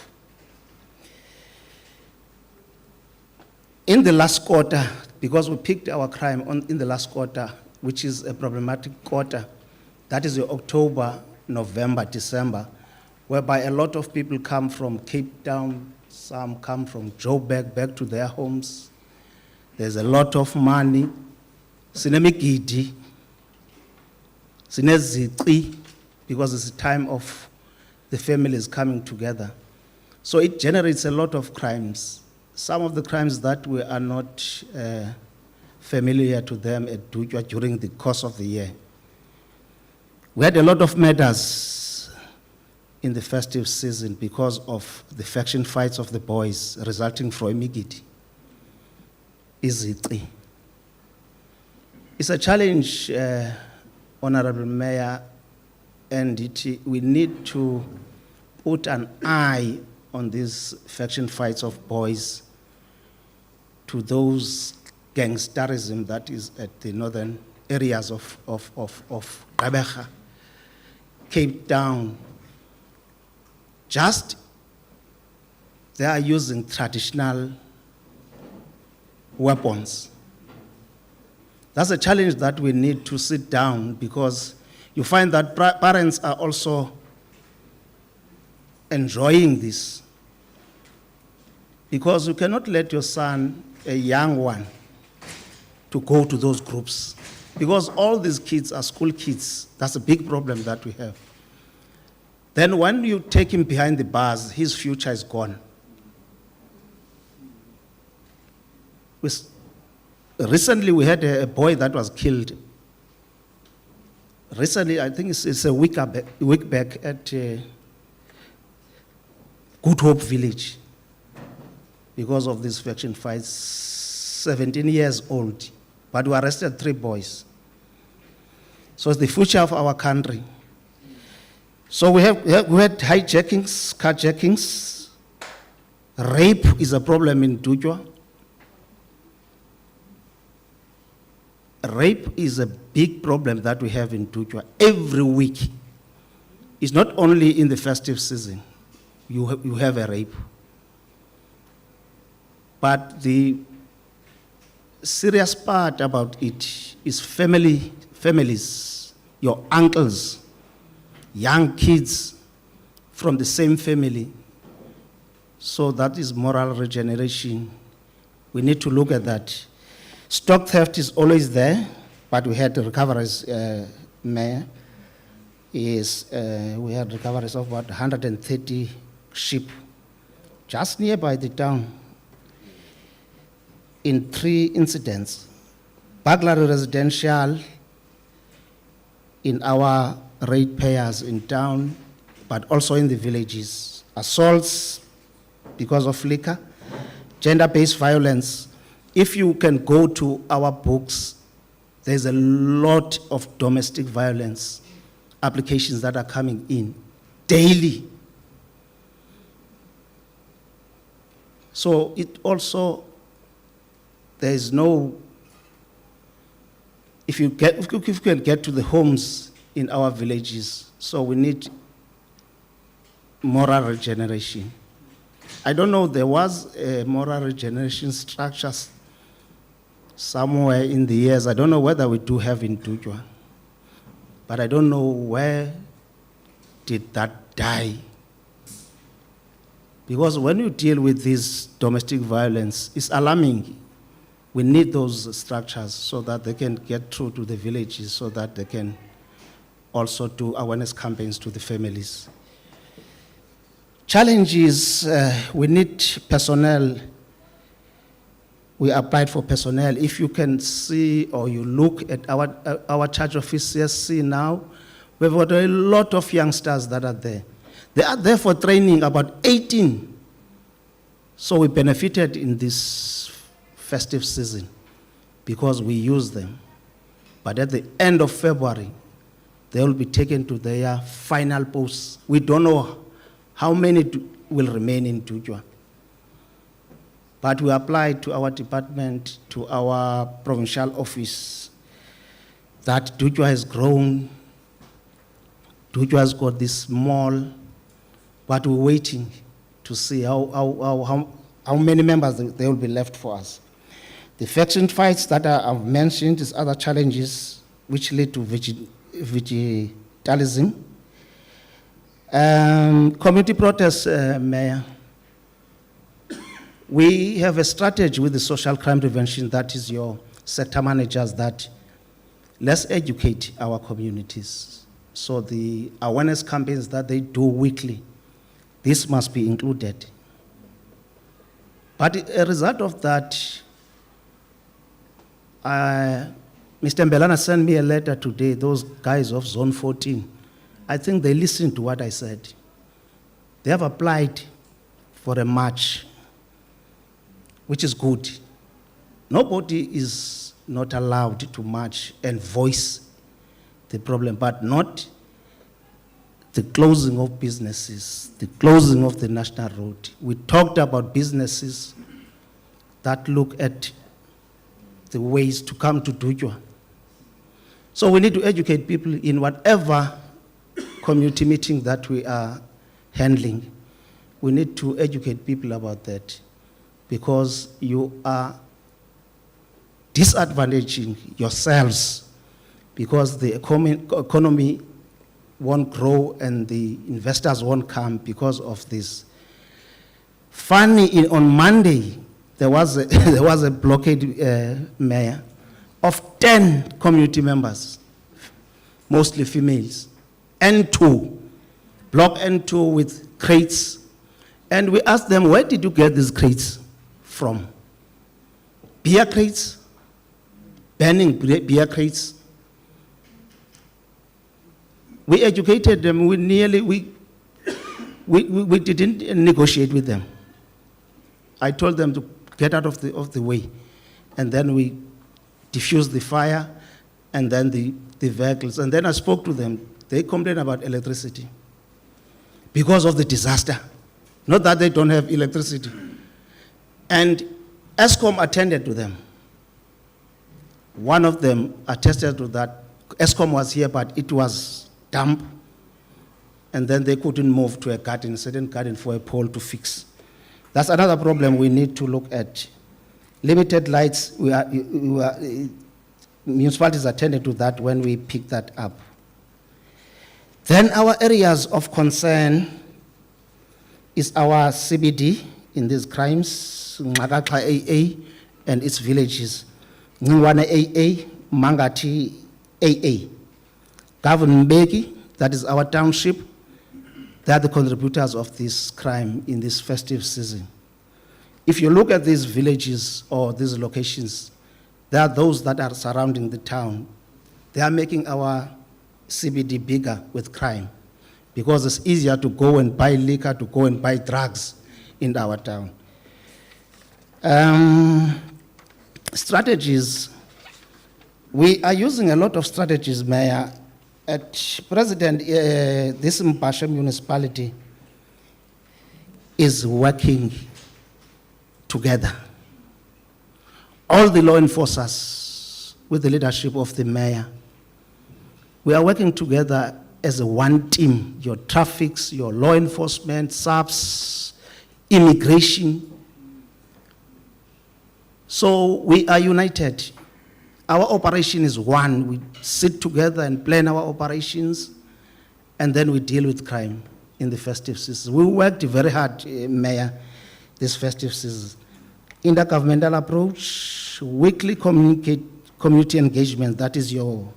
In the last quarter, because we picked our crime in the last quarter, which is a problematic quarter, that is the October, November, December, whereby a lot of people come from Cape Town, some come from Joburg back to their homes. There's a lot of money. Sinemigidi. Sinezici, because it's a time of the families coming together. So it generates a lot of crimes. Some of the crimes that we are not familiar to them at Dujwa during the course of the year. We had a lot of murders in the festive season because of the faction fights of the boys resulting from imigidi. Izici. It's a challenge, Honorable Mayor, and we need to put an eye on these faction fights of boys to those gangsterism that is at the northern areas of Gqeberha, Cape Town. Just they are using traditional weapons. That's a challenge that we need to sit down, because you find that parents are also enjoying this. Because you cannot let your son, a young one, to go to those groups. Because all these kids are school kids. That's a big problem that we have. Then when you take him behind the bars, his future is gone. Recently, we had a boy that was killed. Recently, I think it's a week back at Good Hope Village, because of these faction fights, 17 years old, but we arrested 3 boys. So it's the future of our country. So we had hijackings, carjackings. Rape is a problem in Dujwa. Rape is a big problem that we have in Dujwa every week. It's not only in the festive season. You have a rape. But the serious part about it is families, your uncles, young kids from the same family. So that is moral regeneration. We need to look at that. Stock theft is always there, but we had recoveries, Mayor. We had recoveries of about 130 sheep just nearby the town in 3 incidents. Burglary residential in our ratepayers in town, but also in the villages. Assaults because of liquor, gender-based violence. If you can go to our books, there's a lot of domestic violence applications that are coming in daily. So it also, there is no, if you can get to the homes in our villages, so we need moral regeneration. I don't know, there was a moral regeneration structures somewhere in the years. I don't know whether we do have in Dujwa, but I don't know where did that die. Because when you deal with this domestic violence, it's alarming. We need those structures so that they can get through to the villages, so that they can also do awareness campaigns to the families. Challenges, we need personnel. We applied for personnel. If you can see or you look at our charge office CSC now, we've got a lot of youngsters that are there. They are there for training, about 18. So we benefited in this festive season because we use them. But at the end of February, they will be taken to their final posts. We don't know how many will remain in Dujwa. But we applied to our department, to our provincial office, that Dujwa has grown. Dujwa has got this small, but we're waiting to see how many members there will be left for us. The faction fights that I've mentioned is other challenges which lead to vigilantalism. Community protests, Mayor. We have a strategy with the social crime prevention, that is your sector managers, that let's educate our communities. So the awareness campaigns that they do weekly, this must be included. But a result of that, Mr. Mbelana sent me a letter today, those guys of Zone 14. I think they listened to what I said. They have applied for a march, which is good. Nobody is not allowed to march and voice the problem, but not the closing of businesses, the closing of the national road. We talked about businesses that look at the ways to come to Dujwa. So we need to educate people in whatever community meeting that we are handling. We need to educate people about that, because you are disadvantaging yourselves, because the economy won't grow and the investors won't come because of this. Funny, on Monday, there was a blockade, mayor, of 10 community members, mostly females, N2, block N2 with crates. And we asked them, where did you get these crates from? Beer crates? Banning beer crates? We educated them, we didn't negotiate with them. I told them to get out of the way. And then we diffused the fire, and then the vehicles. And then I spoke to them. They complained about electricity because of the disaster. Not that they don't have electricity. And ESCOM attended to them. One of them attested to that. ESCOM was here, but it was damp. And then they couldn't move to a certain garden for a pole to fix. That's another problem we need to look at. Limited lights, municipalities attended to that when we picked that up. Then our areas of concern is our CBD in these crimes, Ngakakha AA and its villages. Ngwane AA, Mangati AA. Gavin Mbeki, that is our township, they are the contributors of this crime in this festive season. If you look at these villages or these locations, there are those that are surrounding the town. They are making our CBD bigger with crime, because it's easier to go and buy liquor, to go and buy drugs in our town. Strategies. We are using a lot of strategies, Mayor. At President, this Mbhashe municipality is working together. All the law enforcers, with the leadership of the mayor, we are working together as a one team. Your traffics, your law enforcement, SAPS, immigration. So we are united. Our operation is one. We sit together and plan our operations, and then we deal with crime in the festive season. We worked very hard, Mayor, this festive season. Intergovernmental approach, weekly community engagement, that is your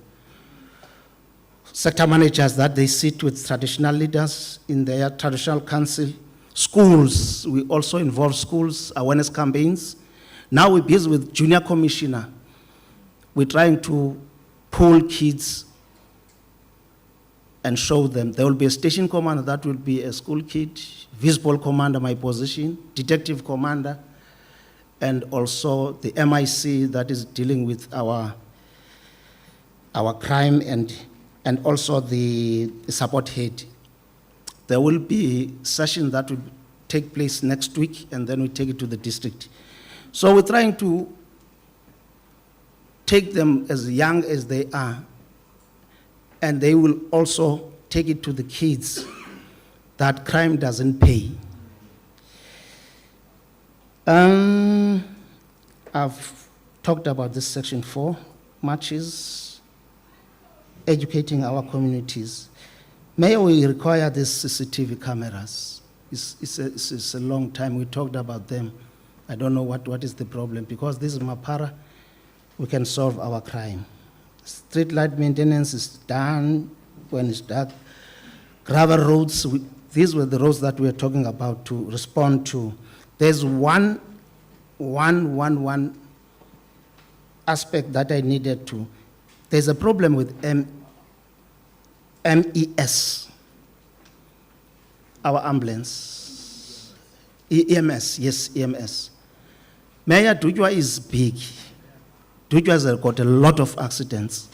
sector managers, that they sit with traditional leaders in their traditional council. Schools, we also involve schools, awareness campaigns. Now we're busy with junior commissioner. We're trying to pull kids and show them. There will be a station commander, that will be a school kid, visible commander, my position, detective commander, and also the MIC that is dealing with our crime, and also the support head. There will be a session that will take place next week, and then we take it to the district. So we're trying to take them as young as they are, and they will also take it to the kids that crime doesn't pay. I've talked about this section 4, marches, educating our communities. May we require these CCTV cameras? It's a long time, we talked about them. I don't know what is the problem, because this is Mapara, we can solve our crime. Street light maintenance is done when it's dark. Gravel roads, these were the roads that we were talking about to respond to. There's one aspect that I needed to. There's a problem with MES, our ambulance. EMS, yes, EMS. Mayor, Dujwa is big. Dujwa has got a lot of accidents.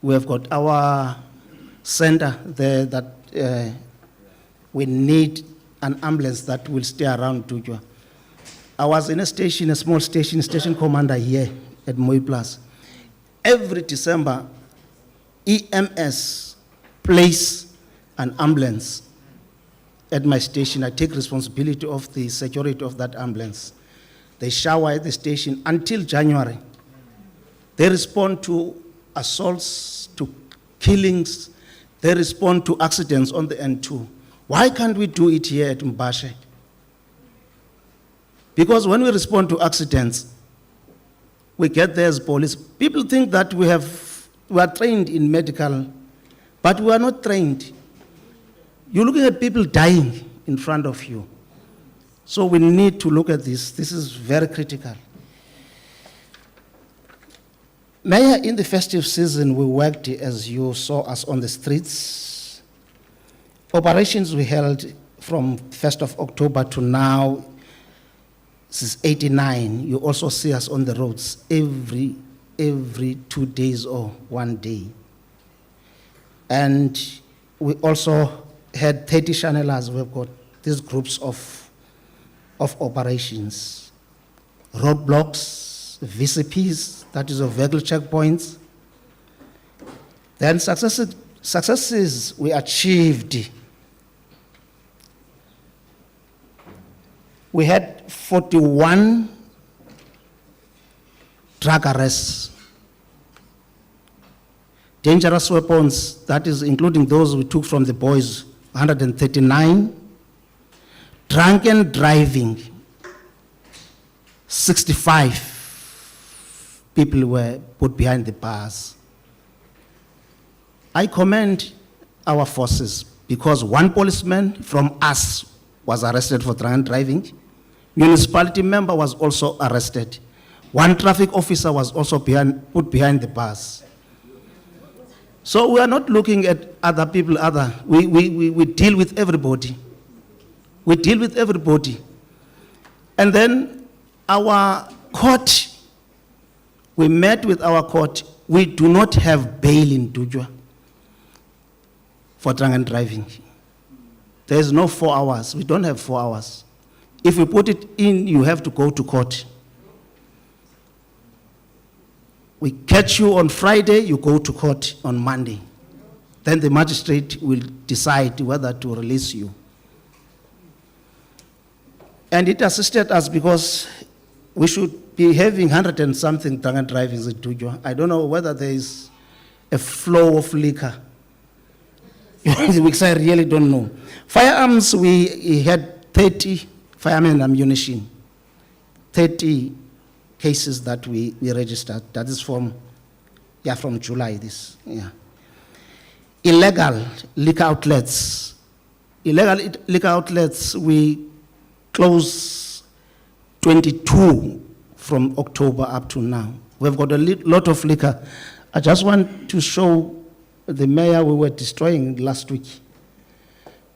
We have got our center there that we need an ambulance that will stay around Dujwa. I was in a station, a small station commander here at Moi Plus. Every December, EMS place an ambulance at my station. I take responsibility of the security of that ambulance. They shower at the station until January. They respond to assaults, to killings. They respond to accidents on the N2. Why can't we do it here at Mbhashe? Because when we respond to accidents, we get there as police. People think that we are trained in medical, but we are not trained. You're looking at people dying in front of you. So we need to look at this. This is very critical. Mayor, in the festive season, we worked, as you saw us on the streets. Operations we held from 1st of October to now, since 89. You also see us on the roads every 2 days or 1 day. And we also had 30 channelers. We've got these groups of operations, roadblocks, VCPs, that is of vehicle checkpoints. Then successes we achieved. We had 41 drug arrests. Dangerous weapons, that is including those we took from the boys, 139. Drunken driving, 65 people were put behind the bars. I commend our forces because one policeman from us was arrested for drunken driving. Municipality member was also arrested. One traffic officer was also put behind the bars. So we are not looking at other people, we deal with everybody. We deal with everybody. And then our court, we met with our court. We do not have bail in Dujwa for drunken driving. There is no 4 hours. We don't have 4 hours. If we put it in, you have to go to court. We catch you on Friday, you go to court on Monday. Then the magistrate will decide whether to release you. And it assisted us because we should be having 100 and something drunken drivings in Dujwa. I don't know whether there is a flow of liquor, which I really don't know. Firearms, we had 30 firemen ammunition, 30 cases that we registered. That is from July this, yeah. Illegal liquor outlets. Illegal liquor outlets, we close 22 from October up to now. We've got a lot of liquor. I just want to show the mayor we were destroying last week.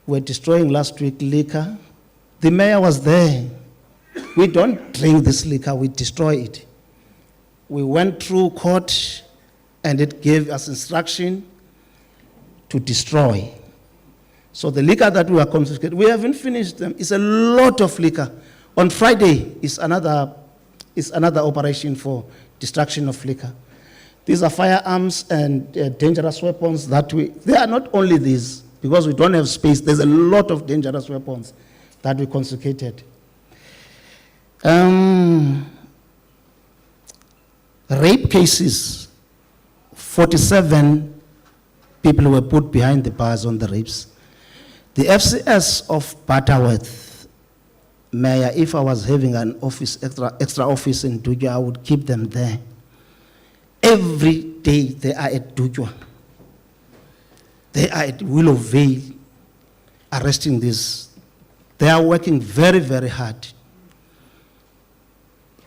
We were destroying last week liquor. The mayor was there. We don't drink this liquor, we destroy it. We went through court and it gave us instruction to destroy. So the liquor that we are confiscated, we haven't finished them. It's a lot of liquor. On Friday is another operation for destruction of liquor. These are firearms and dangerous weapons that they are not only these, because we don't have space, there's a lot of dangerous weapons that we confiscated. Rape cases, 47 people were put behind the bars on the rapes. The FCS of Butterworth, Mayor, if I was having an office, extra office in Dujwa, I would keep them there. Every day they are at Dujwa. They are at Willow Vale arresting this. They are working very, very hard.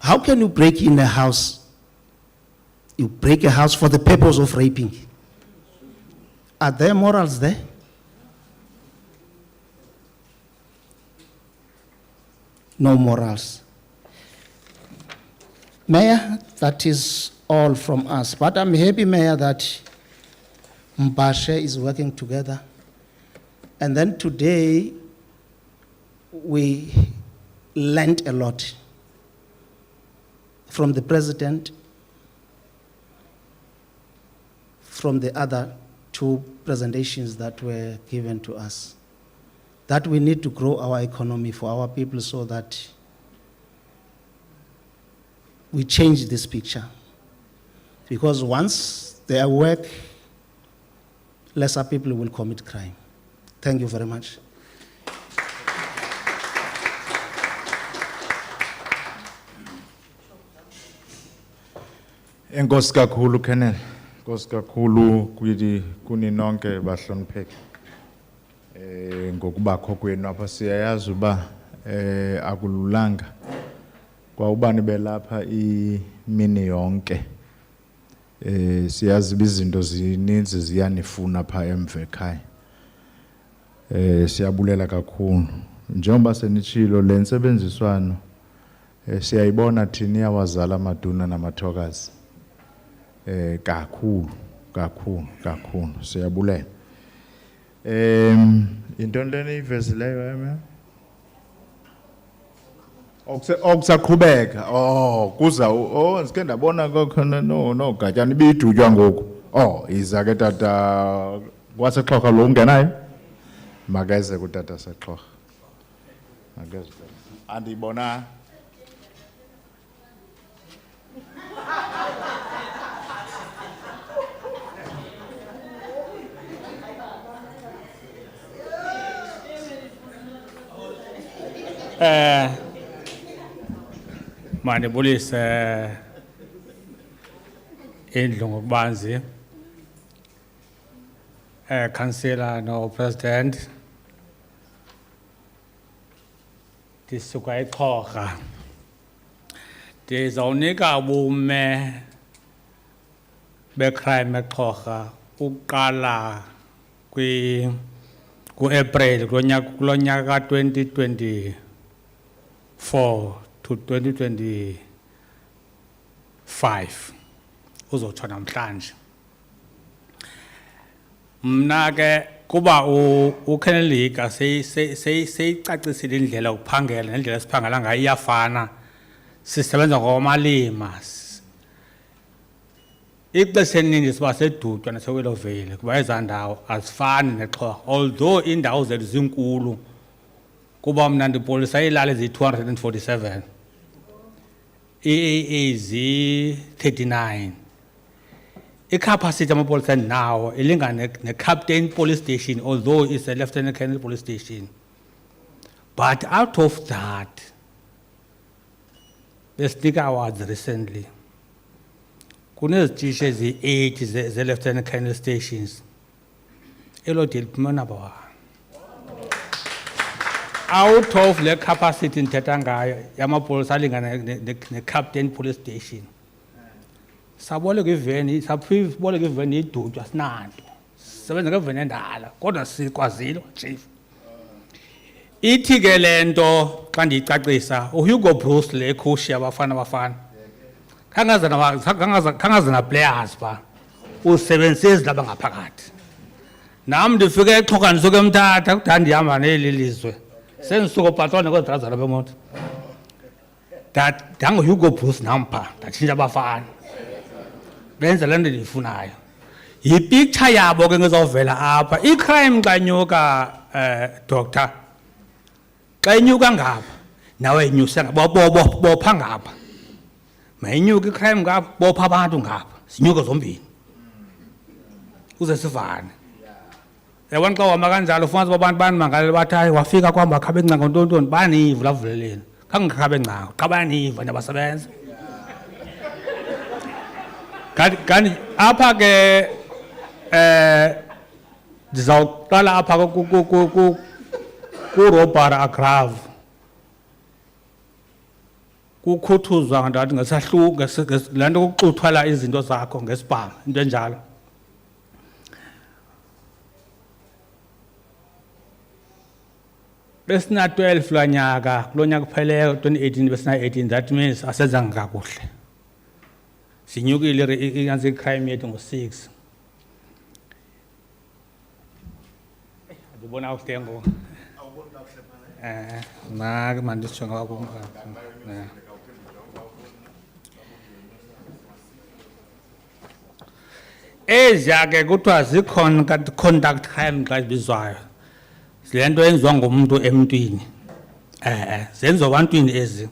How can you break in a house? You break a house for the purpose of raping. Are there morals there? No morals. Mayor, that is all from us. But I'm happy, Mayor, that Mbhashe is working together. And then today, we learned a lot from the president, from the other two presentations that were given to us, that we need to grow our economy for our people so that we change this picture. Because once they work, lesser people will commit crime. Thank you very much. Enkosi kakhulu Kenneth. Enkosi kakhulu kuni nonke bahlonipheke. Ngokubakho kwenu apha siyayazi uba akululanga kwa ubani belapha imini yonke. Siyazi izinto zininzi ziyanifuna pha emva ekhaya. Siyabulela kakhulu. Njengoba senitshilo lensebenziswano siyayibona thina iyawazala amaduna namathokazi. Kakhulu siyabulela. Into lena ivesileyo eme okusaqhubeka kuza sike ndabona khona no gatyana ibidutywa ngoku iza ke tata kwaseXhosa lo ungenayo makeze kutata seXhosa makeze andibona Manibulise indlu ngokubanzi councillor no president ndisuka eXhosa ndizawunika ubume becrime eXhosa ukuqala ku-April kulo nyaka ka-2024 to 2025 uzotsho namhlanje. Mna ke kuba uKenneth seyicacisile indlela yokuphangela nendlela esiphangela ngayo iyafana, sisebenza ngomalima. Ixesha elininzi siba sedutywa naseWillow Vale kuba ezaa ndawo azifani neXhosa, although iindawo zethu zinkulu kuba mna ndipolisa iilali eziyi-247, ii-AA zi-39. Icapacity amapolisa endinawo ilingana ne-Captain Police Station, although it's a Lieutenant Colonel Police Station. But out of that, besinika awards recently, kunezitishi ezi-8 ze-Lieutenant Colonel Stations. Elo deal liphuma number 1. Out of the capacity ndithetha ngayo yamapolisa alingana ne-Captain Police Station, saboleka iveni, saboleka iveni idutywa sinanto, sisebenza ngeveni endala kodwa sikwazile chief. Ithi ke le nto xa ndiyicacisa uHugo Bruce le khushi abafana khangazana players pha usebenzise izilaba ngaphakathi. Nam ndifike eXhosa ndisuke eMthatha kudala ndihamba neli lizwe sendisuka patron kwezidrazana bemoto ndanguHugo Bruce nampha ndatshintsha abafana benza le nto ndiyifunayo. Yipicture yabo ke ngezovela apha icrime xa inyuka doctor, xa inyuka ngapha nawe inyuse bopha ngapha, mayinyuka icrime ngapha bopha abantu ngapha, zinyuke zombini uze sivane. Yabona xa uhamba kanjalo ufumanisa abantu banimangale bathi hayi wafika kwamba akhabe encango ntontoni baniva lavuleleni khangekhabe encango xa baniva nabasebenza kanti apha ke ndizawuqala apha ku-robbery aggrave kukhuthuzwa ndathi le nto kuxuthwala izinto zakho ngesibham into enjalo. Besina 12 lwanyaka kulo nyaka upheleyo 2018 besina 18, that means asenzanga kakuhle. Sinyukile iyanze crime yethu ngo-6. Ndibona uhle ngoku. Mandisitsho ngako. Eziya ke kuthiwa conduct crime xa zibizwayo. Le nto yenziwa ngumntu emntwini. Zenziwa abantwini ezi.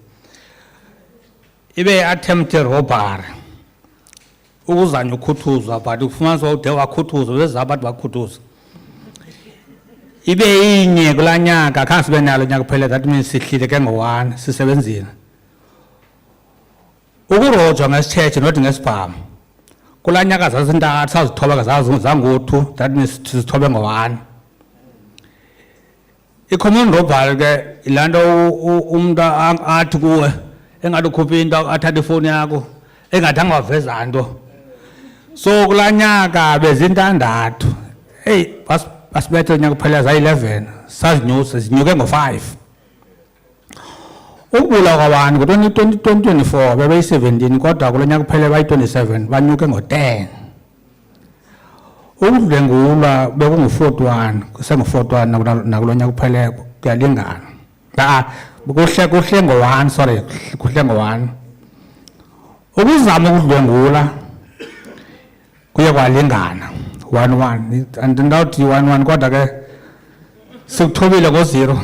Ibe attempted robbery. Ukuzanya ukhuthuzwa but ufumanisa ude wakhuthuza beza abantu bakhuthuza. Ibe inye kulaa nyaka khange sibe nalo nyaka kuphela, that means sihlile ke ngo-1 sisebenzile. Ukurojwa ngesithethe not ngesibhamu. Kulaa nyaka zazintathu sazithoba zango-2, that means sizithobe ngo-1. I-common robbery ke yilaa nto umntu athi kuwe engathi ukhuphe into athathe ifowuni yakho engathanga waveza nto. So kulaa nyaka bezintandathu. Hey, basibethe unyaka kuphela zayi-11 sazinyusa zinyuke ngo-5. Ukubula kwabantu ngo-2024 bebeyi-17 kodwa kulo nyaka kuphela bayi-27 banyuke ngo-10. Ukudlwengulwa bekungu-41 kusengu-41 nakulo nyaka kuphela kuyalingana. Kuhle ngo-1, sorry, kuhle ngo-1. Ukuzama ukudlwengula kuye kwalingana 1-1. Andinawuthi 1-1 kodwa ke sikuthobile ngo-0.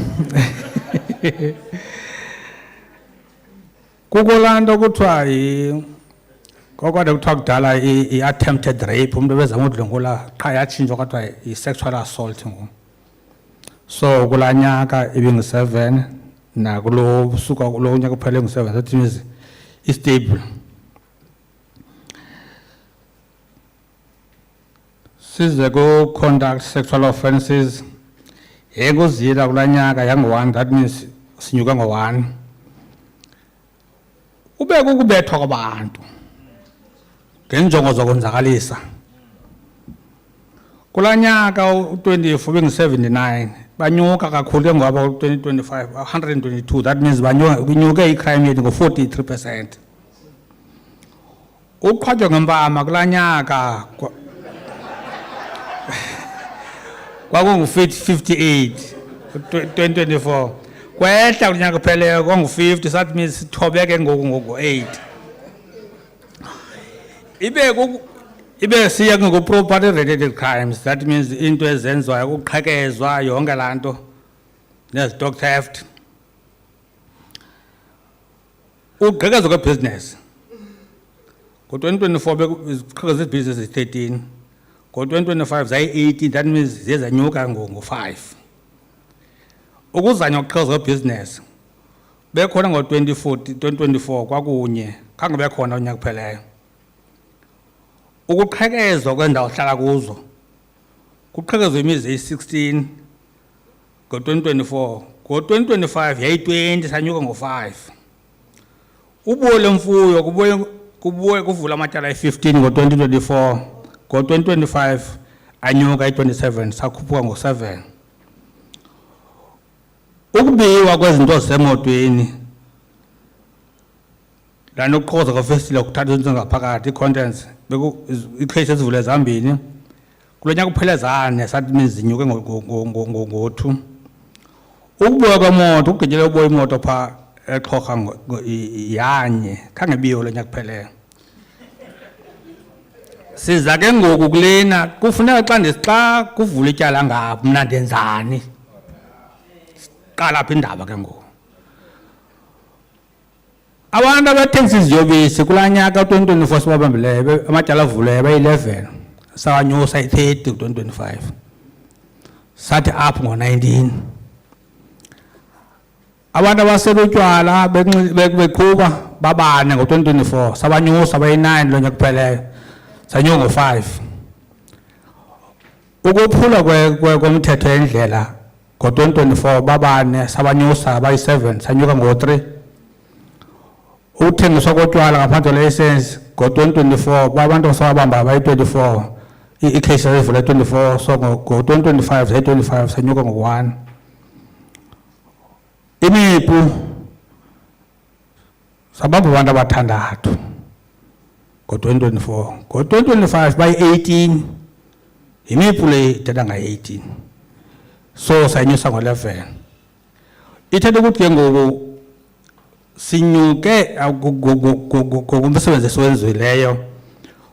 Kukho laa nto kuthiwa kodwa kuthiwa kudala i-attempted rape, umntu bezama udlwengula qha yatshintshwa kwathiwa i-sexual assault ngoku. So kulaa nyaka ibingu-7 nakulo suka kulo nyaka uphele ngu-7, that means istable. Size ku-conduct sexual offences yekuzila kulaa nyaka yangu-1, that means sinyuka ngo-1. Ube kukubethwa kwabantu ngenjongo zokonzakalisa. Kulaa nyaka u-24 bengu-79 banyuka kakhulu ke ngoba u-2025 122, that means kunyuke i-crime rate ngo-43%. Uqhwatywa ngempama kulaa nyaka kwakungu-58 2024 kwehla kunyaka kupheleyo kwangu-50, that means sithobeke ngoku ngo-8. Ibe siya ngoku-property related crimes, that means into ezenziwayo ukuqhekezwa yonke laa nto nezi-stock theft. Ugqekezo kwebusiness ngo-2024 iziqhekezo zebhizinesi 13, ngo-2025 zayi-18, that means ziye zanyuka ngo-5. Ukuzanya ukuqhekezwa kwebusiness bekhona ngo-2024 kwakunye, khange bekhona unyaka kupheleyo. Ukuqhekezwa kwendawo hlala kuzo kuqhekezwa imizi eyi-16 ngo-2024, ngo-2025 yayi-20 sanyuka ngo-5. Ubuye lemfuyo kubuye kuvula amatyala ayi-15 ngo-2024, ngo-2025 anyuka ayi-27 sakhuphuka ngo-7. Ukubiwa kwezinto zisemotweni, laa nto kuqhoza kwefestile kuthatha izinto ngaphakathi, ii-contents, ii-case ezivule zambini, kulo nyaka kuphele zane, that means zinyuke ngo-2. Ukubuya kwemoto, ukugqityelela uboya imoto phaa eXhorha yanye, khange biyo lo nyaka kupheleyo. Siza ke ngoku kulena, kufuneka xa kuvula ityala ngapha mna ndenzani? Qala apha indaba ke ngoku. Abantu abathengisa iziyobisi kulaa nyaka 2024 sibabambileyo amatyala avuleyo bayi-11 sawanyusa i-30 ku-2025 sathi up ngo-19. Abantu abasela utywala beqhuba babane ngo-2024 sabanyusa bayi-9 lo nyaka kupheleyo sanyuka ngo-5. Ukuphula komthetho endlela ngo-2024 babane sabanyusa bayi-7 sanyuka ngo-3. Ukuthengiswa kotywala ngaphandle kwelayisensi ngo-2024 babantu abasabamba bayi-24. I-cases ezivule 24, so ngo-2025 zayi-25 sanyuka ngo-1. Imipu sabamba abantu abathandathu ngo-2024. Ngo-2025 bayi-18. Imipu le ithetha ngayi-18. So sanyusa ngo-11. Ithetha ukuthi ke ngoku sinyuke ngomsebenzi esiwenzileyo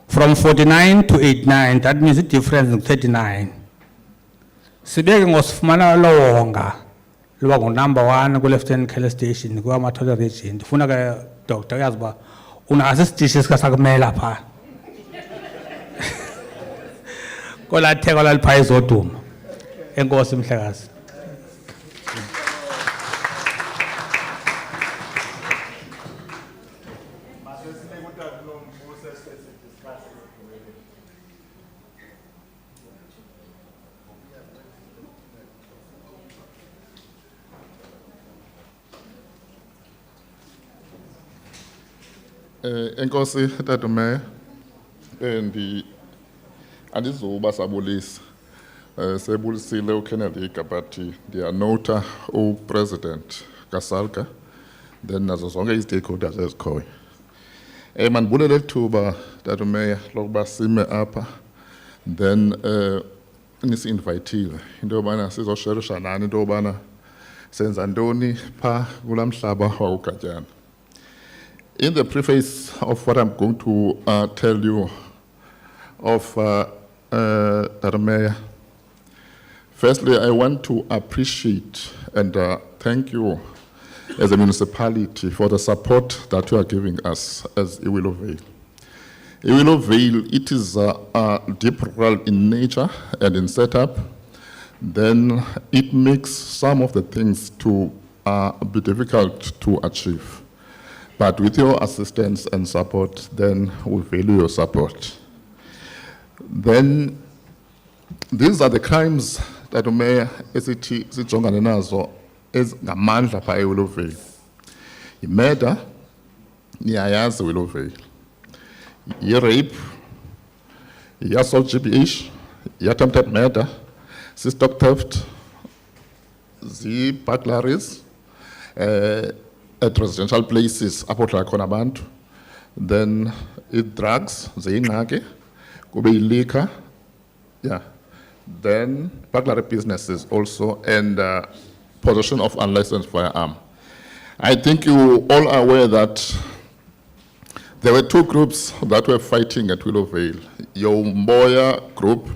from 49 to 89. That means the difference is 39. Sibeke ngosifumana lowonga loba ngu-number 1 ku-Lieutenant Kelly Station kwa-Mathola Region. Ndifuna ke Dr. uyazi uba unaso isitishi esikasakumela phaa. Kolatheko laliphaa ezoduma. Enkosi Mhlekazi. Enkosi Tata Mayor, andizoba sabulisa sebulisile uKennedy but ndiyanota uPresident Kasalka then nazo zonke istakeholders ezikhoyo. Mandibulele ithuba Tata Mayor lokuba sime apha then nisi-invayithile into yobana sizosherisha nani into yobana senza ntoni phaa kulaa mhlaba wakuGatyana. In the preface of what I'm going to tell you of Tata Mayor, firstly, I want to appreciate and thank you as a municipality for the support that you are giving us as Iwilo Vale. Iwilo Vale, it is deep rural in nature and in setup. Then it makes some of the things to be difficult to achieve. But with your assistance and support, then we value your support. Then these are the crimes that Mayor sijongana nazo ezingamandla phaa eWillow Vale. I-murder, niyayazi eWillow Vale. I-rape, i-assault GBH, i-attempted murder, stock theft, burglaries, at residential places, apho hlala khona abantu. Then drugs, ziyingxaki, kube liquor, yeah. Then burglary businesses also, and possession of unlicensed firearm. I think you all are aware that there were two groups that were fighting at Willow Vale. Your Mboya group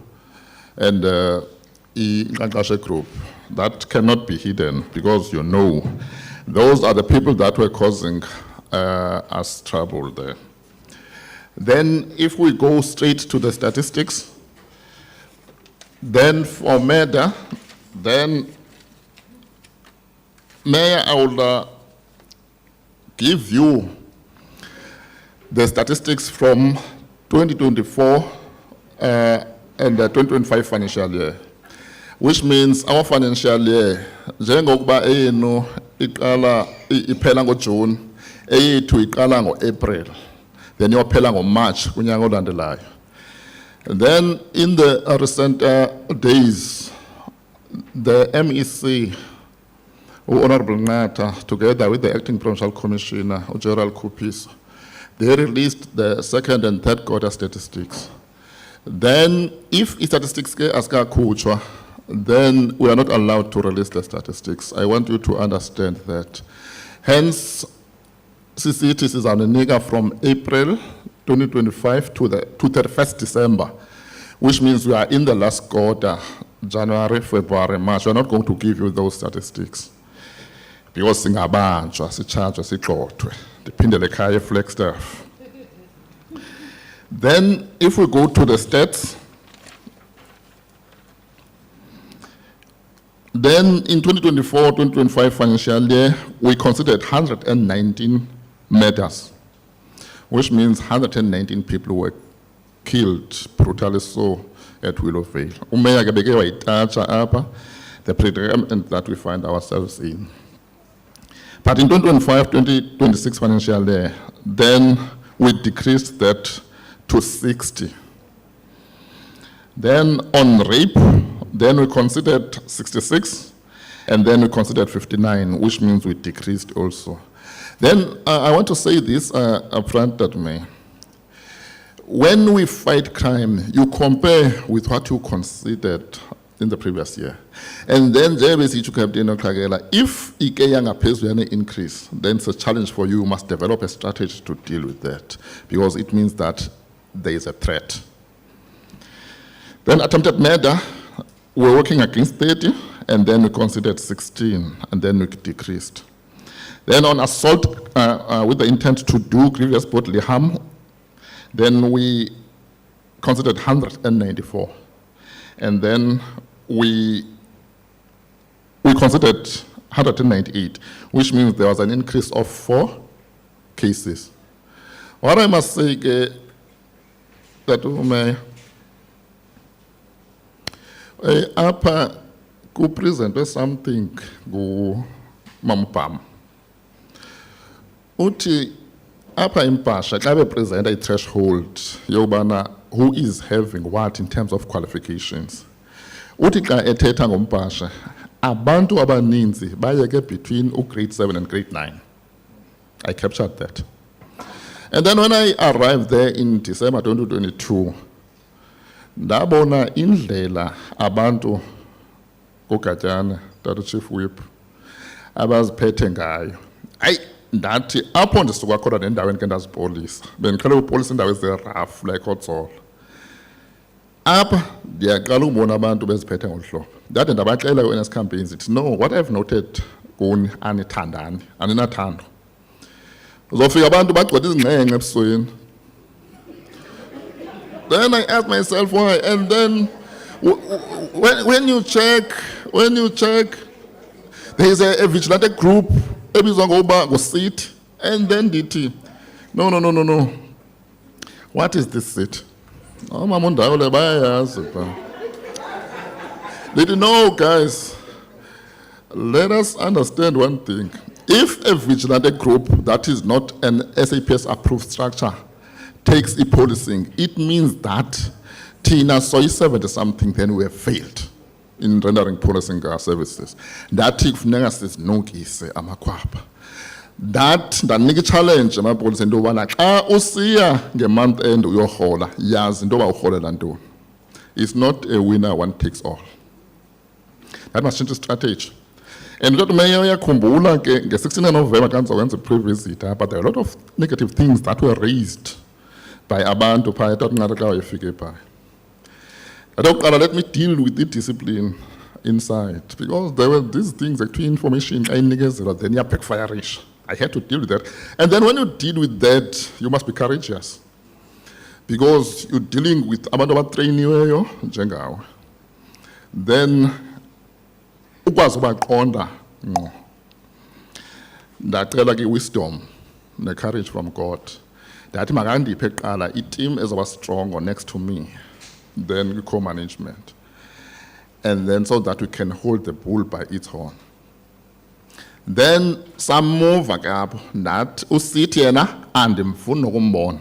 and the Mbhashe group. That cannot be hidden because you know those are the people that were causing us trouble there. Then if we go straight to the statistics, then for murder, then Mayor, I will give you the statistics from 2024 and the 2025 financial year, which means our financial year, njengokuba eyenu iqala iphela ngoJune, eyethu iqala ngoApril, then iyophela ngoMarch kunyaka olandelayo. Then in the recent days, the MEC, Honorable Ngata, together with the Acting Provincial Commissioner, Gerald Kupis, they released the second and third quarter statistics. Then if statistics are kuchwa, then we are not allowed to release the statistics. I want you to understand that. Hence, CCTs is on a nigger from April 2025 to 31st December, which means we are in the last quarter, January, February, March. We are not going to give you those statistics. Because singabanjwa, sichargwa, sigxothwe, ndiphindele ekhaya Flagstaff. Then if we go to the stats, then in 2024-2025 financial year, we considered 119 murders, which means 119 people were killed brutally so at Willowvale. Umeya ke beke wayitatsha apha, the predicament that we find ourselves in. But in 2025-2026 financial year, then we decreased that to 60. Then on rape, then we considered 66, and then we considered 59, which means we decreased also. Then I want to say this upfront that me. When we fight crime, you compare with what you considered in the previous year. And then if ike increase, then it's a challenge for you. You must develop a strategy to deal with that, because it means that there is a threat. Then attempted murder, we're working against 30, and then we considered 16, and then we decreased. Then on assault with the intent to do grievous bodily harm, then we considered 194. And then we considered 198, which means there was an increase of 4 cases. What I must say is that apha ku present something go Mampam. Uti apha Mbhashe xa bepresenta a threshold yobana who is having what in terms of qualifications. Uti xa ethetha ngoMbhashe abantu abaninzi bayeke between grade 7 and grade 9. I captured that. And then when I arrived there in December 2022, ndabona indlela abantu koGatyana, Dr. Chief Whip, abaziphethe ngayo. Ndathi apho ndisuka khona nendaweni ke ndazipolisa bendiqhele upolisa indawo eziraf like otsolo. Apha ndiyaqala ukubona abantu beziphethe ngolu hlobo. Ndade ndabaxela ku-NS campaigns ithi no, what I've noted kuni anithandani, aninathando. Uzofika abantu bagcwele izingxengxe ebusweni. Then I asked myself why, and then when you check, there is a vigilante group, seat, and then DT. No. What is this seat? No, guys, let us understand one thing. If a vigilante group that is not an SAPS approved structure takes e-policing, it means that Tina soy 70 something, then we have failed in rendering policing services. That if negas no case amakwapa. That niki challenge ama police into wana usiya nge month end uyohola yazi into ba uholela ntoni. It's not a winner one takes all. That must change the strategy. And that mayor yakhumbula ke 16 November kanza wenza pre-visit, but there are a lot of negative things that were raised by abantu phaya that ngathi xa uyefike phaya. Let me deal with the discipline inside, because there were these things actually information then you backfire-ish. I had to deal with that. And then when you deal with that, you must be courageous, because you're dealing with abantu abatrainiweyo njengawe. Then ukwazi ubaqonda ngqo. Ndacela ke wisdom ne courage from God. That makandiphe kuqala i-team ezoba strong or next to me, then co-management, and then so that we can hold the bull by its horn. Then some move apho that usithi yena andimfuni nokumbona.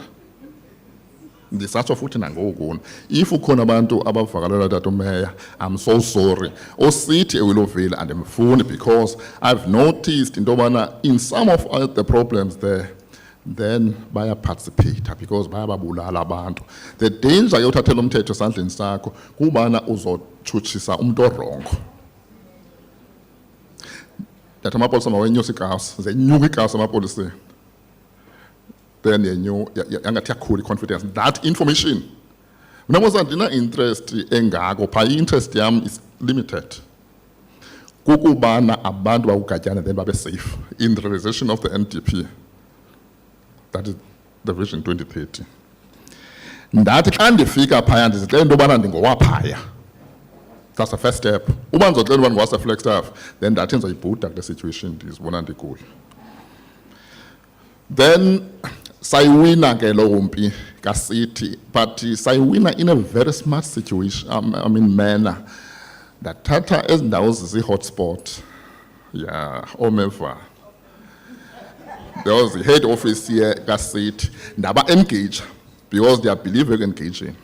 Ndisatsho futhi nangoku if ukhona abantu abavakalela Tata Meya, I'm so sorry. Usithi eWillowvale andimfuni, because I've noticed into yobana in some of the problems there, then baya participate because baya babulala abantu. The danger yothathela umthetho esandleni sakho kubana uzotshutshisa umuntu orongo. That amapolisa mawenyusa ikasi, zenyuka ikasi amapolisa. Then yangathi yakhula confidence. That information. Mina mos andina interest engako, pha interest yam is limited. Kukubana abantu bakuGatyana then babe safe in the realization of the NDP. That is the Vision 2030. Ndathi xa ndifika phaya ndizixela into yobana ndingowaphaya. That's the first step. Uba ndizoxela uba ndingowase-Flagstaff, then ndathi ndizoyibhuda kule situation ndizibona ndikuyo. Then sayiwina ke lo mpi kaSithi, but sayiwina in a very smart situation, manner, that thatha ezindawo zisi-hotspot, yeah, omeva. There was the head office here, kaSithi, ndaba engage, because they are believing engaging.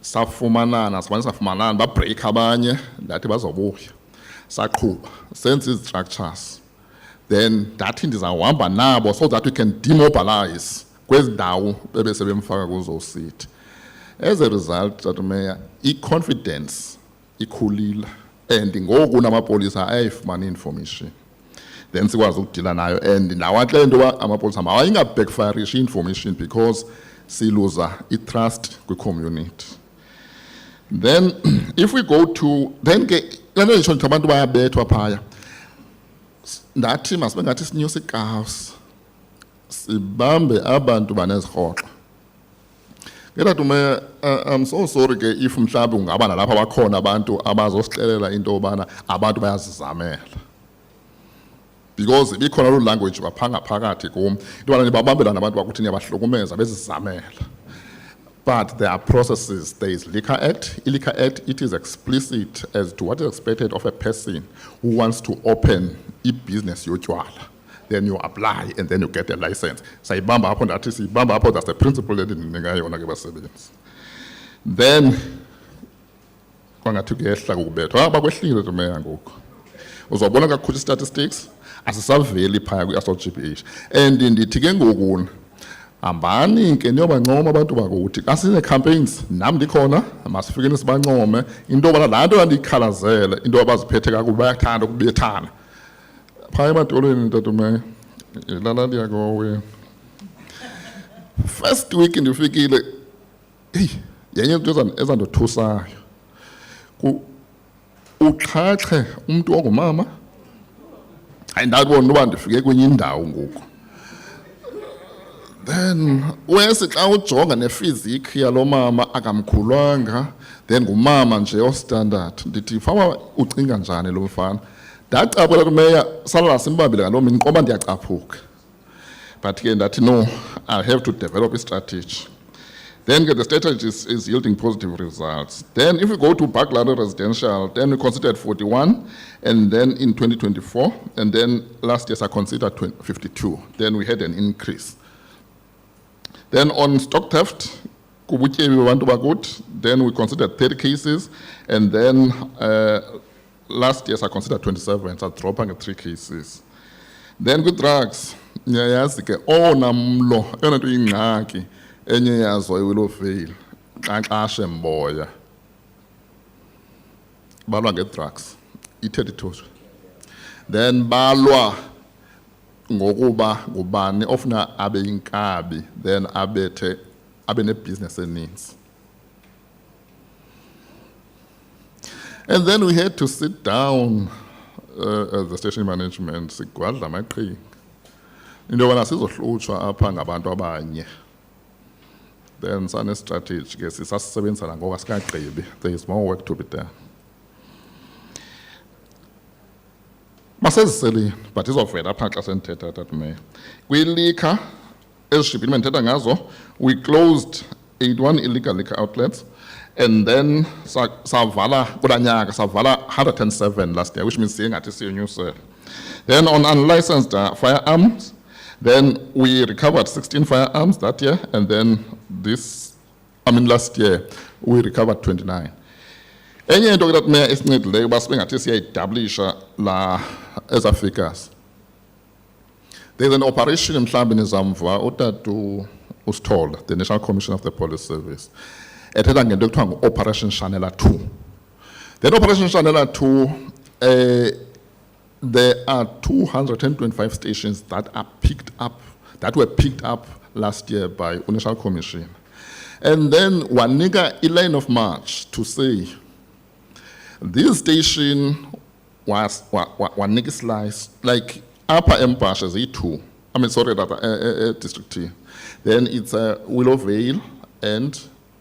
Safumanana, ba break abanye, ndathi bazobuya. Saqhuba, sense these structures. Then that ndizawuhamba nabo so that we can demobilize kwezi ndawo bebesebemfaka kuzo Sithi. As a result, Dr. Mayor, i-confidence ikhulile, and ngoku namapolisa ayayifumana information. Then sikwazi ukudila nayo, and nawahle into yoba amapolisa mawayinga-backfireish information because siluza i-trust kwi-community. Then if we go to, then ke lento nditsho ndithi abantu bayabethwa phaya, ndathi masibe ngathi sinyuse ikaos sibambe abantu banezirhoxo. Ngedwa Mayor, I'm so sorry ke if mhlawumbe ungaba nalapha bakhona abantu abazosixelela into yobana abantu bayazizamela, because ibikhona loo language baphanga phakathi kum into yobana nibabambela nabantu bakuthi niyabahlukumeza bezizamela. But there are processes. There is Liquor Act. Liquor Act, it is explicit as to what is expected of a person who wants to open a business yotywala. Then you apply and then you get a license. Sayibamba hapo ndathi siyibamba hapo, that's the principle endinika yona ke basebenzi. Then kwangathi kuyehla ukubethwa abakwehlile Mayor ngoku. Uzobona kakhulu statistics asisaveli phaya kwi-ASO-GBH. And ndithi ke ngoku ambani ke niyobancoma abantu bakuthi asine campaigns nami ndikhona masifikeni sibancome into yoba laa nto yandiyikhalazele into abaziphethe kakubi bayathanda ukubethana phaya emadolweni. Dr. Mayor, ilala ndiyakowe first week ndifikile, hey, yenye into ezandothusayo uxhaxhe umntu ongumama. Hayi ndabona uba ndifike kwenye indawo ngoku. Then wesi xa ujonga ne-physique yalo mama akamkhulwanga, then ngumama nje ostandard. Ndithi fama ucinga njani lo mfana? Ndacaphuka Mayor, salala simbambile ngaloo mini qoba ndiyacaphuka. But ke ndathi no, I have to develop a strategy. Then the strategy is yielding positive results. Then if we go to Baklari residential, then we considered 41, and then in 2024, and then last year I considered 52. Then we had an increase. Then on stock theft, then we considered 30 cases, and then last year I considered 27, so dropping at 3 cases. Then with drugs, namlo, enye yazo iwilo fail, xaxashe mboya. Balwa nge-drugs, i-32. Then balwa ngokuba ngubani ofuna abe inkabi, then abe ne-business eninzi. And then we had to sit down as the station management, sigwadla amaqhinga. Into yobana sizohlutshwa apha ngabantu abanye. Then sane strategy ke sisasebenzisana ngoku asikagqibi. There is more work to be done. Maseziseleni, but izovela apha xa senithetha Dr. Mayor. Kwi-liquor, ezishibhini ndithetha ngazo, we closed 81 illegal liquor outlets, and then savala kulaa nyaka savala 107 last year, which means singathi siyenyusela. Then on unlicensed firearms, then we recovered 16 firearms that year, and then last year we recovered 29. Enye into ke Dr. Mayor esincedileyo uba sibe ngathi siyayidabulisha la eza figures. There's an operation mhlawumbi nizamva utata usithola, the National Commission of the Police Service, ethetha ngento ekuthiwa ngu-Operation Shanela 2. Then Operation Shanela 2, there are 225 stations that were picked up last year by the National Commission. And then wanika a line of march to say, this station was wanika slice, like upper Mbhashe is E2. That district T. Then it's Willow Vale and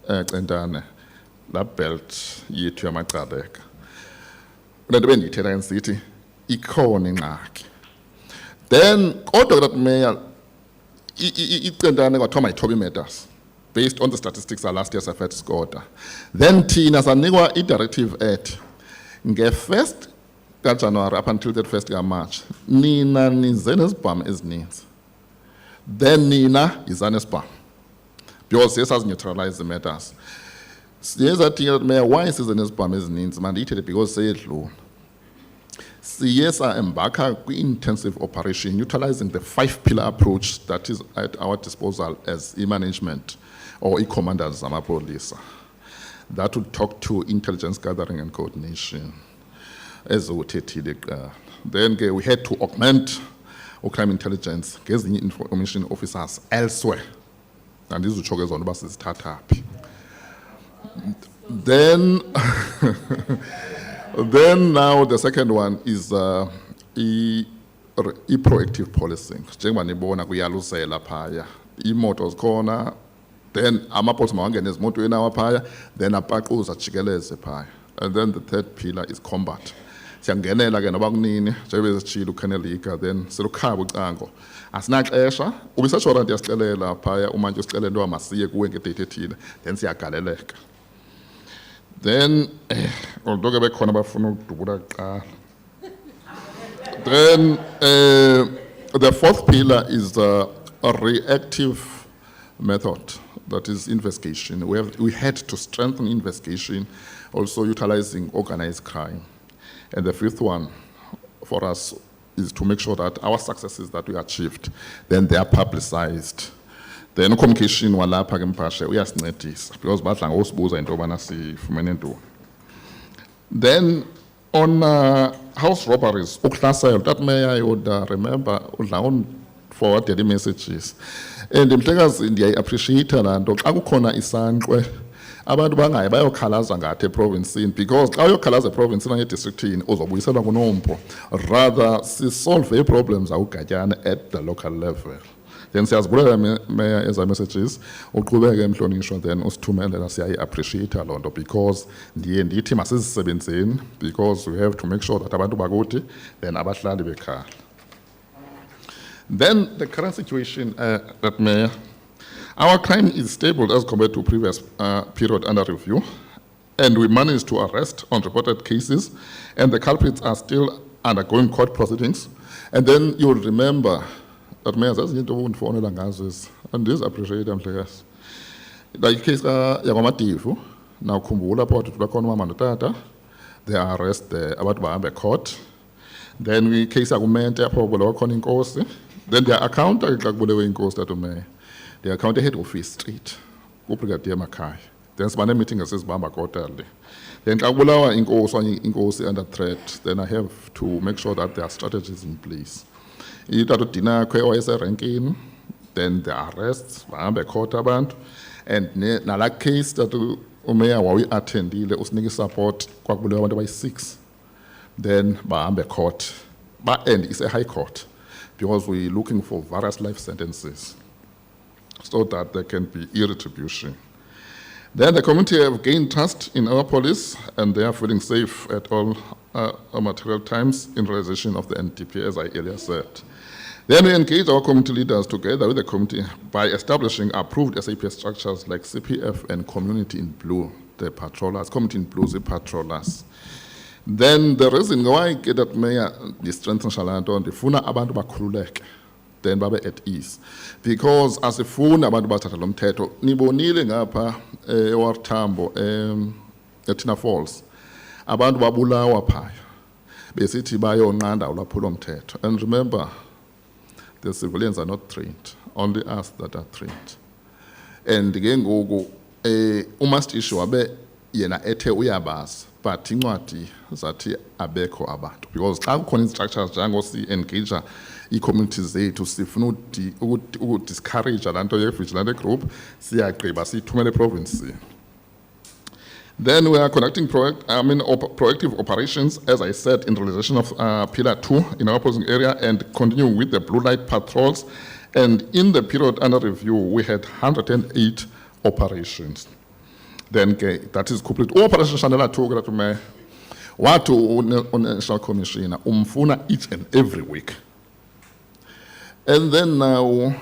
Glendane, that belt yethu yamaqabeka. Lento bendiyithetha nsithi ikhona ingxaki. Then kodwa Dr. Mayor, icendane kwathiwa mayithobe matters based on the statistics last year's effort scored. Then thina sanikwa i-directive at nge-1st kaJanuwari up until 31st kaMarch nina nize nezibhamu ezininzi, then nina yiza nesibhamu because siye sazi-neutralize the matters. Siye sathi Mayor, why size nezibhamu ezininzi? Mandiyithethe because seyedlula. Siye sa-embarka kwi-intensive operation utilizing the 5-pillar approach that is at our disposal as e-management or e-commanders zamapolisa. That would talk to intelligence gathering and coordination. As then we had to augment crime intelligence, get the information officers elsewhere. And this is on the bus startup. Then, then now the second one is proactive policing. Njengoba kuyaluzela phaya. Imotos corner, then amapolisa mawangene ezimotweni awaphaya, then apaquza jikeleze phaya. And then the third pillar is combat. Siyangenela ke noba kunini njengoba besitshilo uKhenelika, then silukhaba ucango. Asinaxesha ubisashora nti yasixelela phaya umanje usixelela into masiye kuwe ngedate ethile, then siyagaleleka. Then although ke bekhona abafuna ukudubula kuqala. Then the fourth pillar is a reactive method, that is investigation. We had to strengthen investigation, also utilizing organized crime. And the fifth one for us is to make sure that our successes that we achieved, then they are publicized. Then communication walapha ke Mbhashe uyasincedisa because badla ngosibuza into obana sifumene ntoni. Then on house robberies, ukuhlasela, that mayor I would remember udla on forwarded the messages. And mhlekazi ndiyayi-appreciate laa nto xa kukhona isankxwe abantu bangayi bayokhalaza ngathi eprovinsini because xa uyokhalaza eprovinsini angedistrictini uzobuyiselwa kunompu. Rather sisolve ii-problems awugatyana at the local level. Then siyazibulela mayor eza messages uqhubeke Mhlonishwa, then usithumelela, siyayi-appreciate loo nto because ndiye ndithi masizisebenzeni because we have to make sure that abantu bakuthi then abahlali bekhala. Then the current situation at Mayor, our crime is stable as compared to previous period under review, and we managed to arrest unreported cases, and the culprits are still undergoing court proceedings. And then you'll remember that Mayor says into umfonela ngazo is, and this appreciate Mhlekazi. Like case yakwamatifu, now khumbula pho bakhona umama notata, they are arrested abantu bahambe court. Then we case yakumente apho bakhona inkosi. Then their account xa kubulewe inkosi that Mayor, their account head office street ubrigadier Makhaya. Then sibane meeting esizibamba quarterly. Then xa kubulawa inkosi under threat, then I have to make sure that there are strategies in place. Ithatha udina kwe owayeserenkini, then the arrests bahambe court abantu, and nala case that uMayor wawi-attendile usinika support kwakubulewa abantu abayi-6, then bahambe court, and it's a high court because we're looking for various life sentences so that there can be e-retribution. Then the community have gained trust in our police, and they are feeling safe at all material times in realization of the NTP, as I earlier said. Then we engage our community leaders together with the community by establishing approved SAP structures like CPF and Community in Blue, the patrollers, Community in Blue, the patrollers. Then the reason why that Mayor the strengthen Shalanto and the Funa abantu bakhululeke, then babe at ease, because as a Funa abantu bathatha lo mthetho nibonile ngapha eWartambo eThina Falls abantu babulawa phaya besithi bayonqanda ulwaphulo mthetho. And remember, the civilians are not trained, only us that are trained. And ke ngoku umast issue wabe yena ethe uyabazi, but incwadi zathi abekho abantu because xa kukhona structures njengo si engage i-communities zethu sifuna discourage laa nto ye-vigilante group siyagqiba siyithumele province. Then we are conducting proactive operations, as I said, in realization of Pillar 2 in our policing area and continuing with the blue light patrols. And in the period under review, we had 108 operations. Then that is complete. Operation Shanela 2, what to National Commissioner, umfuna each and every week. And then now,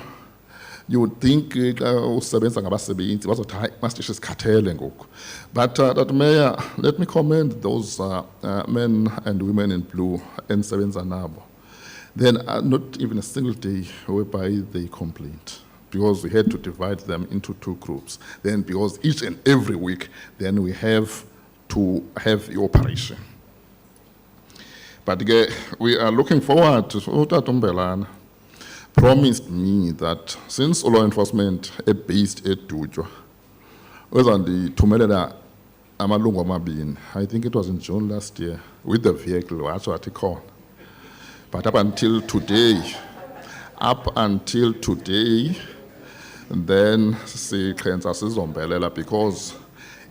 you would think usebenza ngabasebenzi bazothi hayi masisho isikhathele ngoku. But that Mayor, let me commend those men and women in blue and sebenza nabo. Then not even a single day whereby they complained, because we had to divide them into 2 groups. Then because each and every week, then we have to have the operation. But we are looking forward to Mbhashe promised me that since law enforcement is based at Dujwa, I think it was in June last year, with the vehicle, but up until today, then because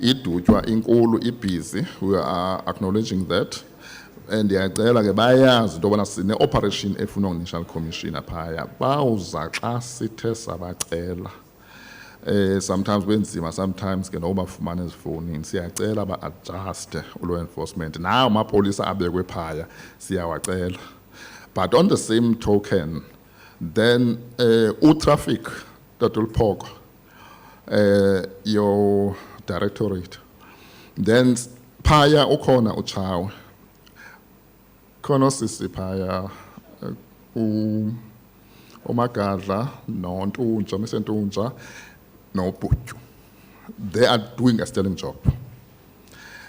iDujwa inkulu busy, we are acknowledging that. And ndiyacela ke bayazi into yobana sine-operation efuna uNational Commissioner phaya bawuza xa sithe sabacela. Sometimes benzima, sometimes ke noba bafumana ezifowunini siyacela ba-adjuste law enforcement. Nawo amapolisa abekwe phaya siyawacela. But on the same token, then traffic that will poke your directorate. Then phaya ukhona uChawe. Kono sisi phaya uMagadla noNtunja, Mr. Ntunja, noBhutyu. They are doing a sterling job.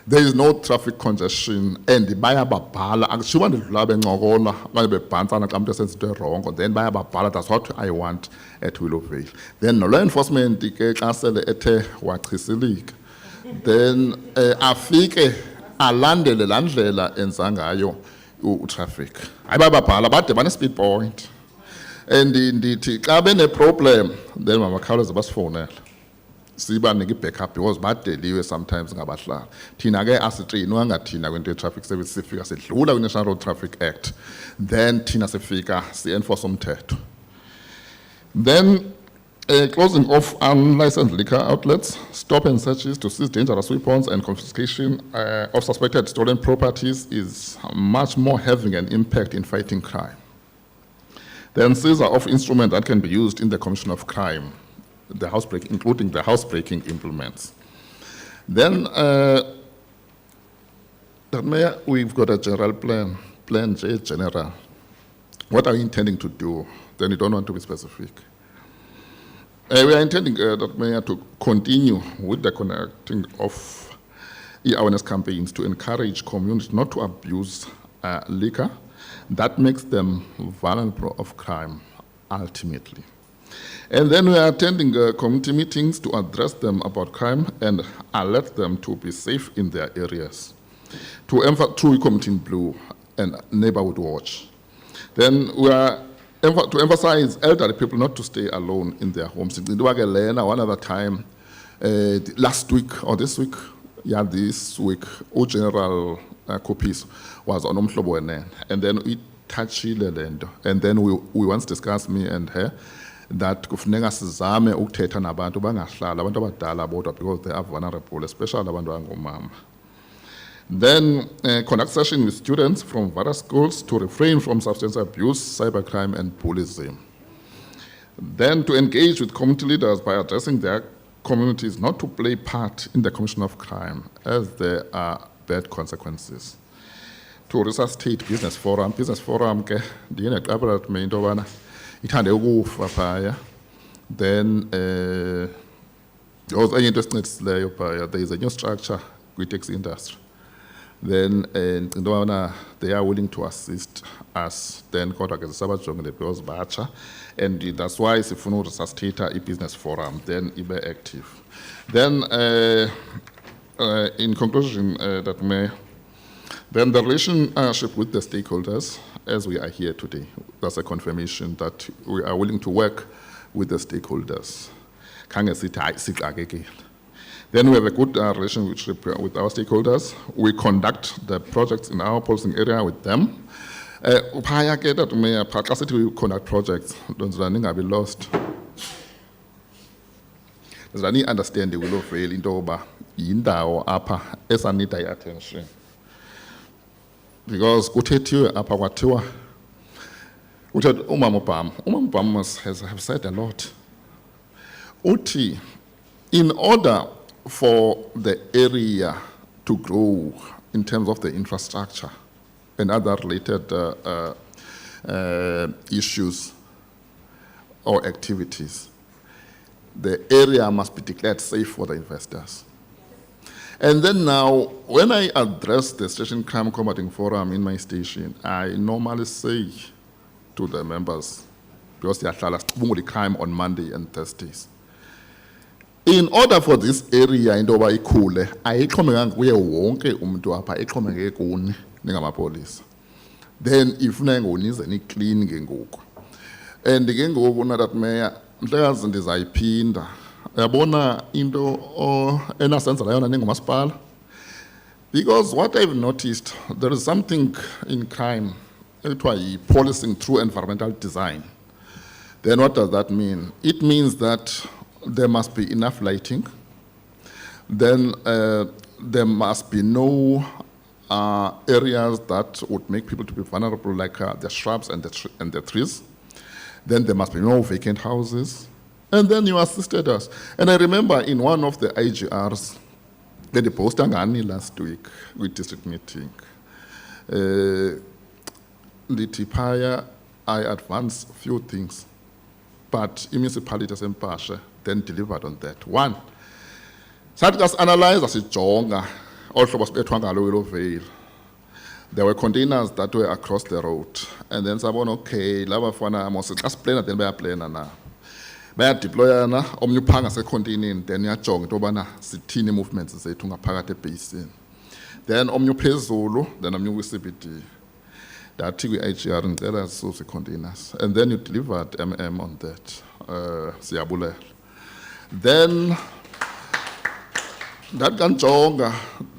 There is no traffic congestion, and baya babhala akushiwa ndidlula bencokola okanye bebhantsana xa umuntu esenza into wrong, then baya babhala. That's what I want at Willowvale. Then no law enforcement ke xa sele ethe wachisilika, then afike alandele laa ndlela enza ngayo traffic. Ayibababhala bade bane-speed point. And ndithi xa bene-problem, then mabakhawuleze basifonele. Sibanike i-backup because badeliwe sometimes ngabahlali. Thina ke asitrinwanga thina kwinto ye-traffic service, sifika sidlula kwi-National Road Traffic Act. Then thina sifika si-enforce umthetho. Then closing off unlicensed liquor outlets, stop and searches to seize dangerous weapons, and confiscation of suspected stolen properties is much more having an impact in fighting crime. Then seizure of instruments that can be used in the commission of crime, the housebreaking, including the housebreaking implements. Then, Mayor, we've got a general plan J general. What are we intending to do? Then you don't want to be specific. We are intending, Mayor, to continue with the conducting of awareness campaigns to encourage communities not to abuse liquor. That makes them vulnerable of crime, ultimately. And then we are attending community meetings to address them about crime and alert them to be safe in their areas. Through Community in Blue and Neighborhood Watch. Then we are to emphasize elderly people not to stay alone in their homes. One other time, last week or this week, General Kopis was on Umhlobo Wenen, and then we touched Lendo. And then we once discussed, me and her, that kufuneka sizame ukuthetha nabantu bangahlala abantu abadala bodwa because they are vulnerable, especially abantu abangomama. Then conduct sessions with students from various schools to refrain from substance abuse, cybercrime, and bullying. Then to engage with community leaders by addressing their communities not to play part in the commission of crime, as there are bad consequences. To resuscitate business forum ke ndiyene qabela me into bana ithande ukufa phaya. Then there is a new structure with taxi industry. Then they are willing to assist us. Then because bacha, and that's why if you resuscitate a business forum, then it be active. Then in conclusion, then the relationship with the stakeholders, as we are here today, that's a confirmation that we are willing to work with the stakeholders. Then we have a good relationship with our stakeholders. We conduct the projects in our policing area with them. We conduct projects, don't be lost. There's any understanding will fail into over indawo apa esanita attention. Because kuthethiwe apa kwathiwa umama Obama must have said a lot. Uti, in order for the area to grow in terms of the infrastructure and other related issues or activities, the area must be declared safe for the investors. And then now, when I address the Station Crime Combating Forum in my station, I normally say to the members, because they are crime on Monday and Thursdays, in order for this area into yoba ikhule ayixhomekanga kuye wonke umuntu apha ayixhomekeke kuni ningamapolisa, then ifuna ngonize niclean ke ngoku. And ke ngoku nadat mayor mhlekazi ndizayiphinda uyabona into enasenzela yona ningumasipala, because what I've noticed, there is something in crime ekuthiwa yi-policing through environmental design. Then what does that mean? It means that there must be enough lighting. Then there must be no areas that would make people to be vulnerable, like the shrubs and the trees. Then there must be no vacant houses. And then you assisted us. And I remember in one of the IGRs, they posted last week with district meeting. The Tipaya, I advanced a few things, but municipality as Mbhashe then delivered on that. One, Sadgas analyzed as a jonga, also was Vale. There were containers that were across the road. And then someone, okay, lava fana must just plan then by plan na. By deploy na omnipanga se container then ya jong tobana sitini movements se tunga pagate basin. Then omnipezulu, then omniwisibiti. That IGR and there are source containers. And then you delivered on that. Siyabule. Then that Ganjonga,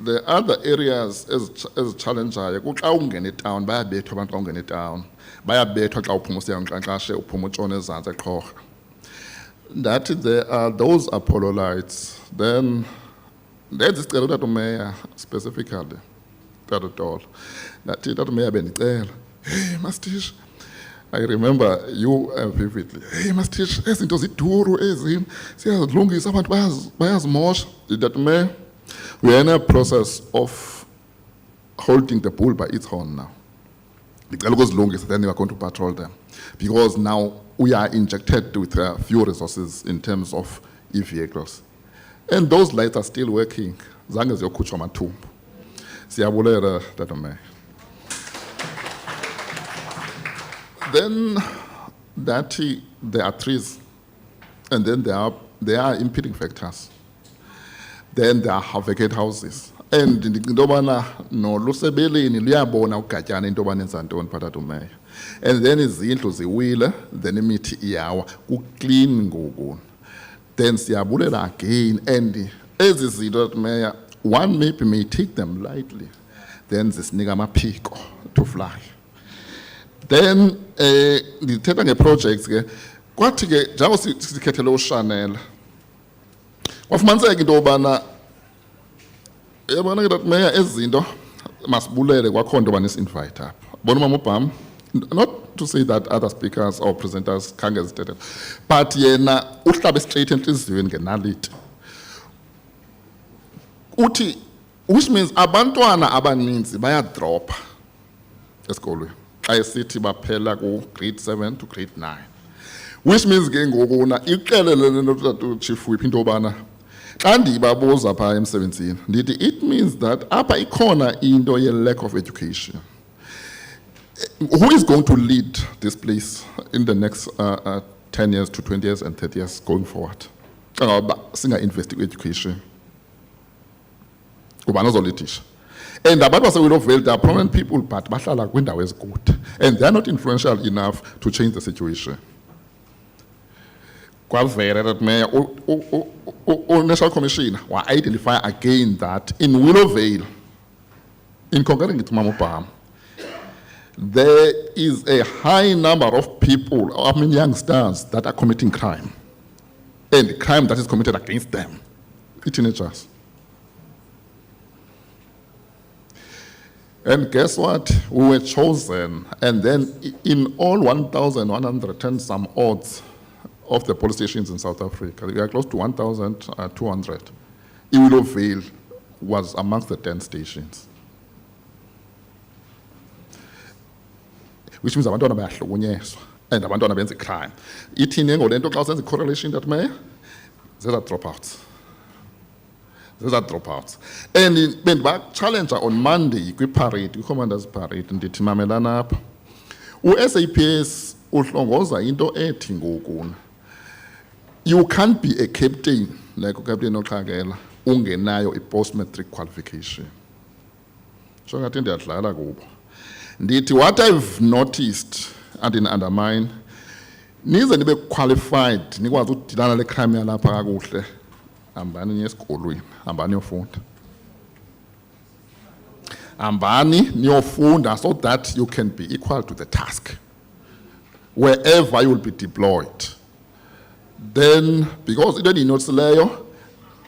the other areas as challenger, you go ungene town, buy a bit of ungene town, buy a bit of Pumusia and Kashe, Pumuchones and the Koch. That there are those Apollo lights. Then that's the mayor specifically. That at all. That may have been there. Hey, Mastish. I remember you vividly. Hey, Mastish, as into the tour, as in, see as long as someone buys more, that may. We are in a process of holding the bull by its horn now. The girl goes longest, then we are going to patrol them. Because now we are injected with few resources in terms of e-vehicles. And those lights are still working. Zange ziyokhutshwa mathumbu. Siyabulera Tatame. Then there are trees, and then there are impeding factors. Then there are vacant houses. And in the Ndobana no lusebeli ni liyabona ugatyana into banenza ntoni phakathi umeya. And then izindlu ziwile, then imithi iyawa ku-clean ngoku. Then siyabulela again, and ezi zinto that mayor, one maybe may take them lightly, then zisinika amaphiko to fly. Then ndithetha nge-projects ke kwathi ke njengoba sikhethele uShanel kwafumaniseka into yobana yabona ke that mayor ezinto masibulele kwakhona into yobana isi-invite apha bona umama uBham, not to say that other speakers or presenters can't get stated, but yena uhlabe straight enhliziyweni ngenaliti uthi, which means abantwana abaninzi bayadropa esikolweni xa esithi baphela ku grade 7 to grade 9, which means ke ngokuna ixelele lento chief whip into yobana xa ndibabuza phaa emsebenzini ndithi it means that apha ikhona into ye-lack of education. Who is going to lead this place in the next 10 years to 20 years and 30 years going forward? Singa-invest in education. And abantu basewillovale, they are prominent people, but bahlala kwindawo ezikude, and they are not influential enough to change the situation. Kwavele that mayor, National Commissioner, will identify again that in Willowvale, in concurring with Mama Pam, there is a high number of people, I mean youngsters, that are committing crime, and the crime that is committed against them, teenagers. And guess what? We were chosen, and then in all 1,110 some odds of the police stations in South Africa. We are close to 1,200. Iwilowvale was amongst the 10 stations. Which means abantwana bayahlukunyezwa and abantwana benza crime. Ithini ngolento xa usenza correlation that mayor? These are dropouts. These are dropouts. And bendiba-challenge on Monday kwi-parade, kwi-commanders parade, ndithi mamelana apha. U-SAPS uhlongoza into ethi ngokuna. You can't be a captain like uCaptain Oxhagela ungenayo i-post-matric qualification. So ngathi ndiyadlala kubo. Ndithi what I've noticed and in undermine, nize nibe qualified, nikwazi ukudilana le crime yalapha kakuhle, hambani niye esikolweni, hambani niyofunda. Hambani niyofunda so that you can be equal to the task. Wherever you will be deployed. Then, because even in Notsileyo,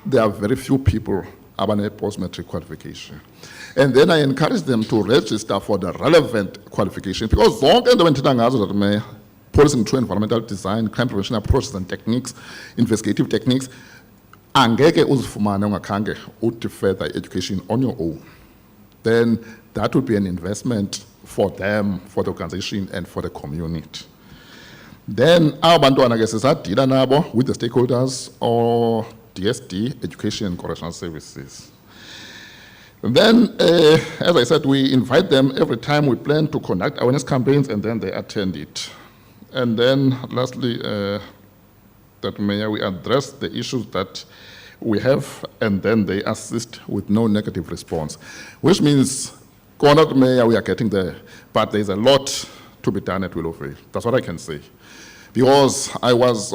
there are very few people abane post-matric qualification. And then I encourage them to register for the relevant qualification because zonke into endithetha ngazo that mayor, policing through environmental design, crime prevention approaches and techniques, investigative techniques, angeke uzifumane ungakhange uthi further education on your own. Then that would be an investment for them, for the organization, and for the community. Then our bantwana ke sisadila nabo with the stakeholders or DSD, Education and Correctional Services. And then, as I said, we invite them every time we plan to conduct awareness campaigns, and then they attend it. And then, lastly, that mayor, we address the issues that we have, and then they assist with no negative response, which means, Conrad Mayor, we are getting there, but there's a lot to be done at Willowvale. That's what I can say. Because I was,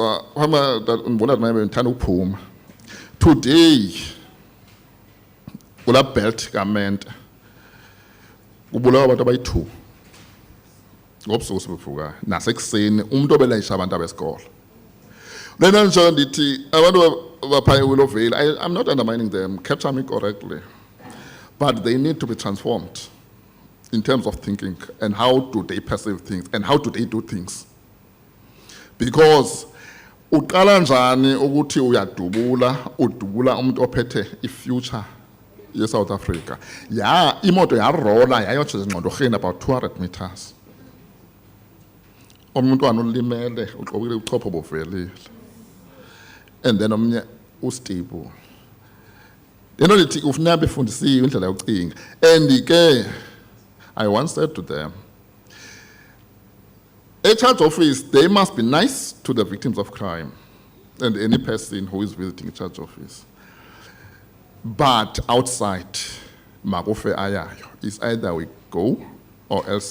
today, kula belt government kubulawa abantu abayi-2 ngobusuku sibuvuka nasekuseni umuntu obelayisha abantu abesikolo. Lena nje ndithi abantu bapha eWillowvale, I'm not undermining them, capture me correctly, but they need to be transformed in terms of thinking and how do they perceive things and how do they do things. Because uqala njani ukuthi udubula umuntu ophethe i-future ye-South Africa. Yeah, imoto yarola yayotsho ezingqondorheni about 200 meters. Umntwana ulimele uqobile uchopho bovelile. And then omnye ustable. Lento lithi ufuna befundisiwe indlela yokucinga. And ke I once said to them, a church office, they must be nice to the victims of crime and any person who is visiting a church office. But outside, magofe ayayo is either we go or else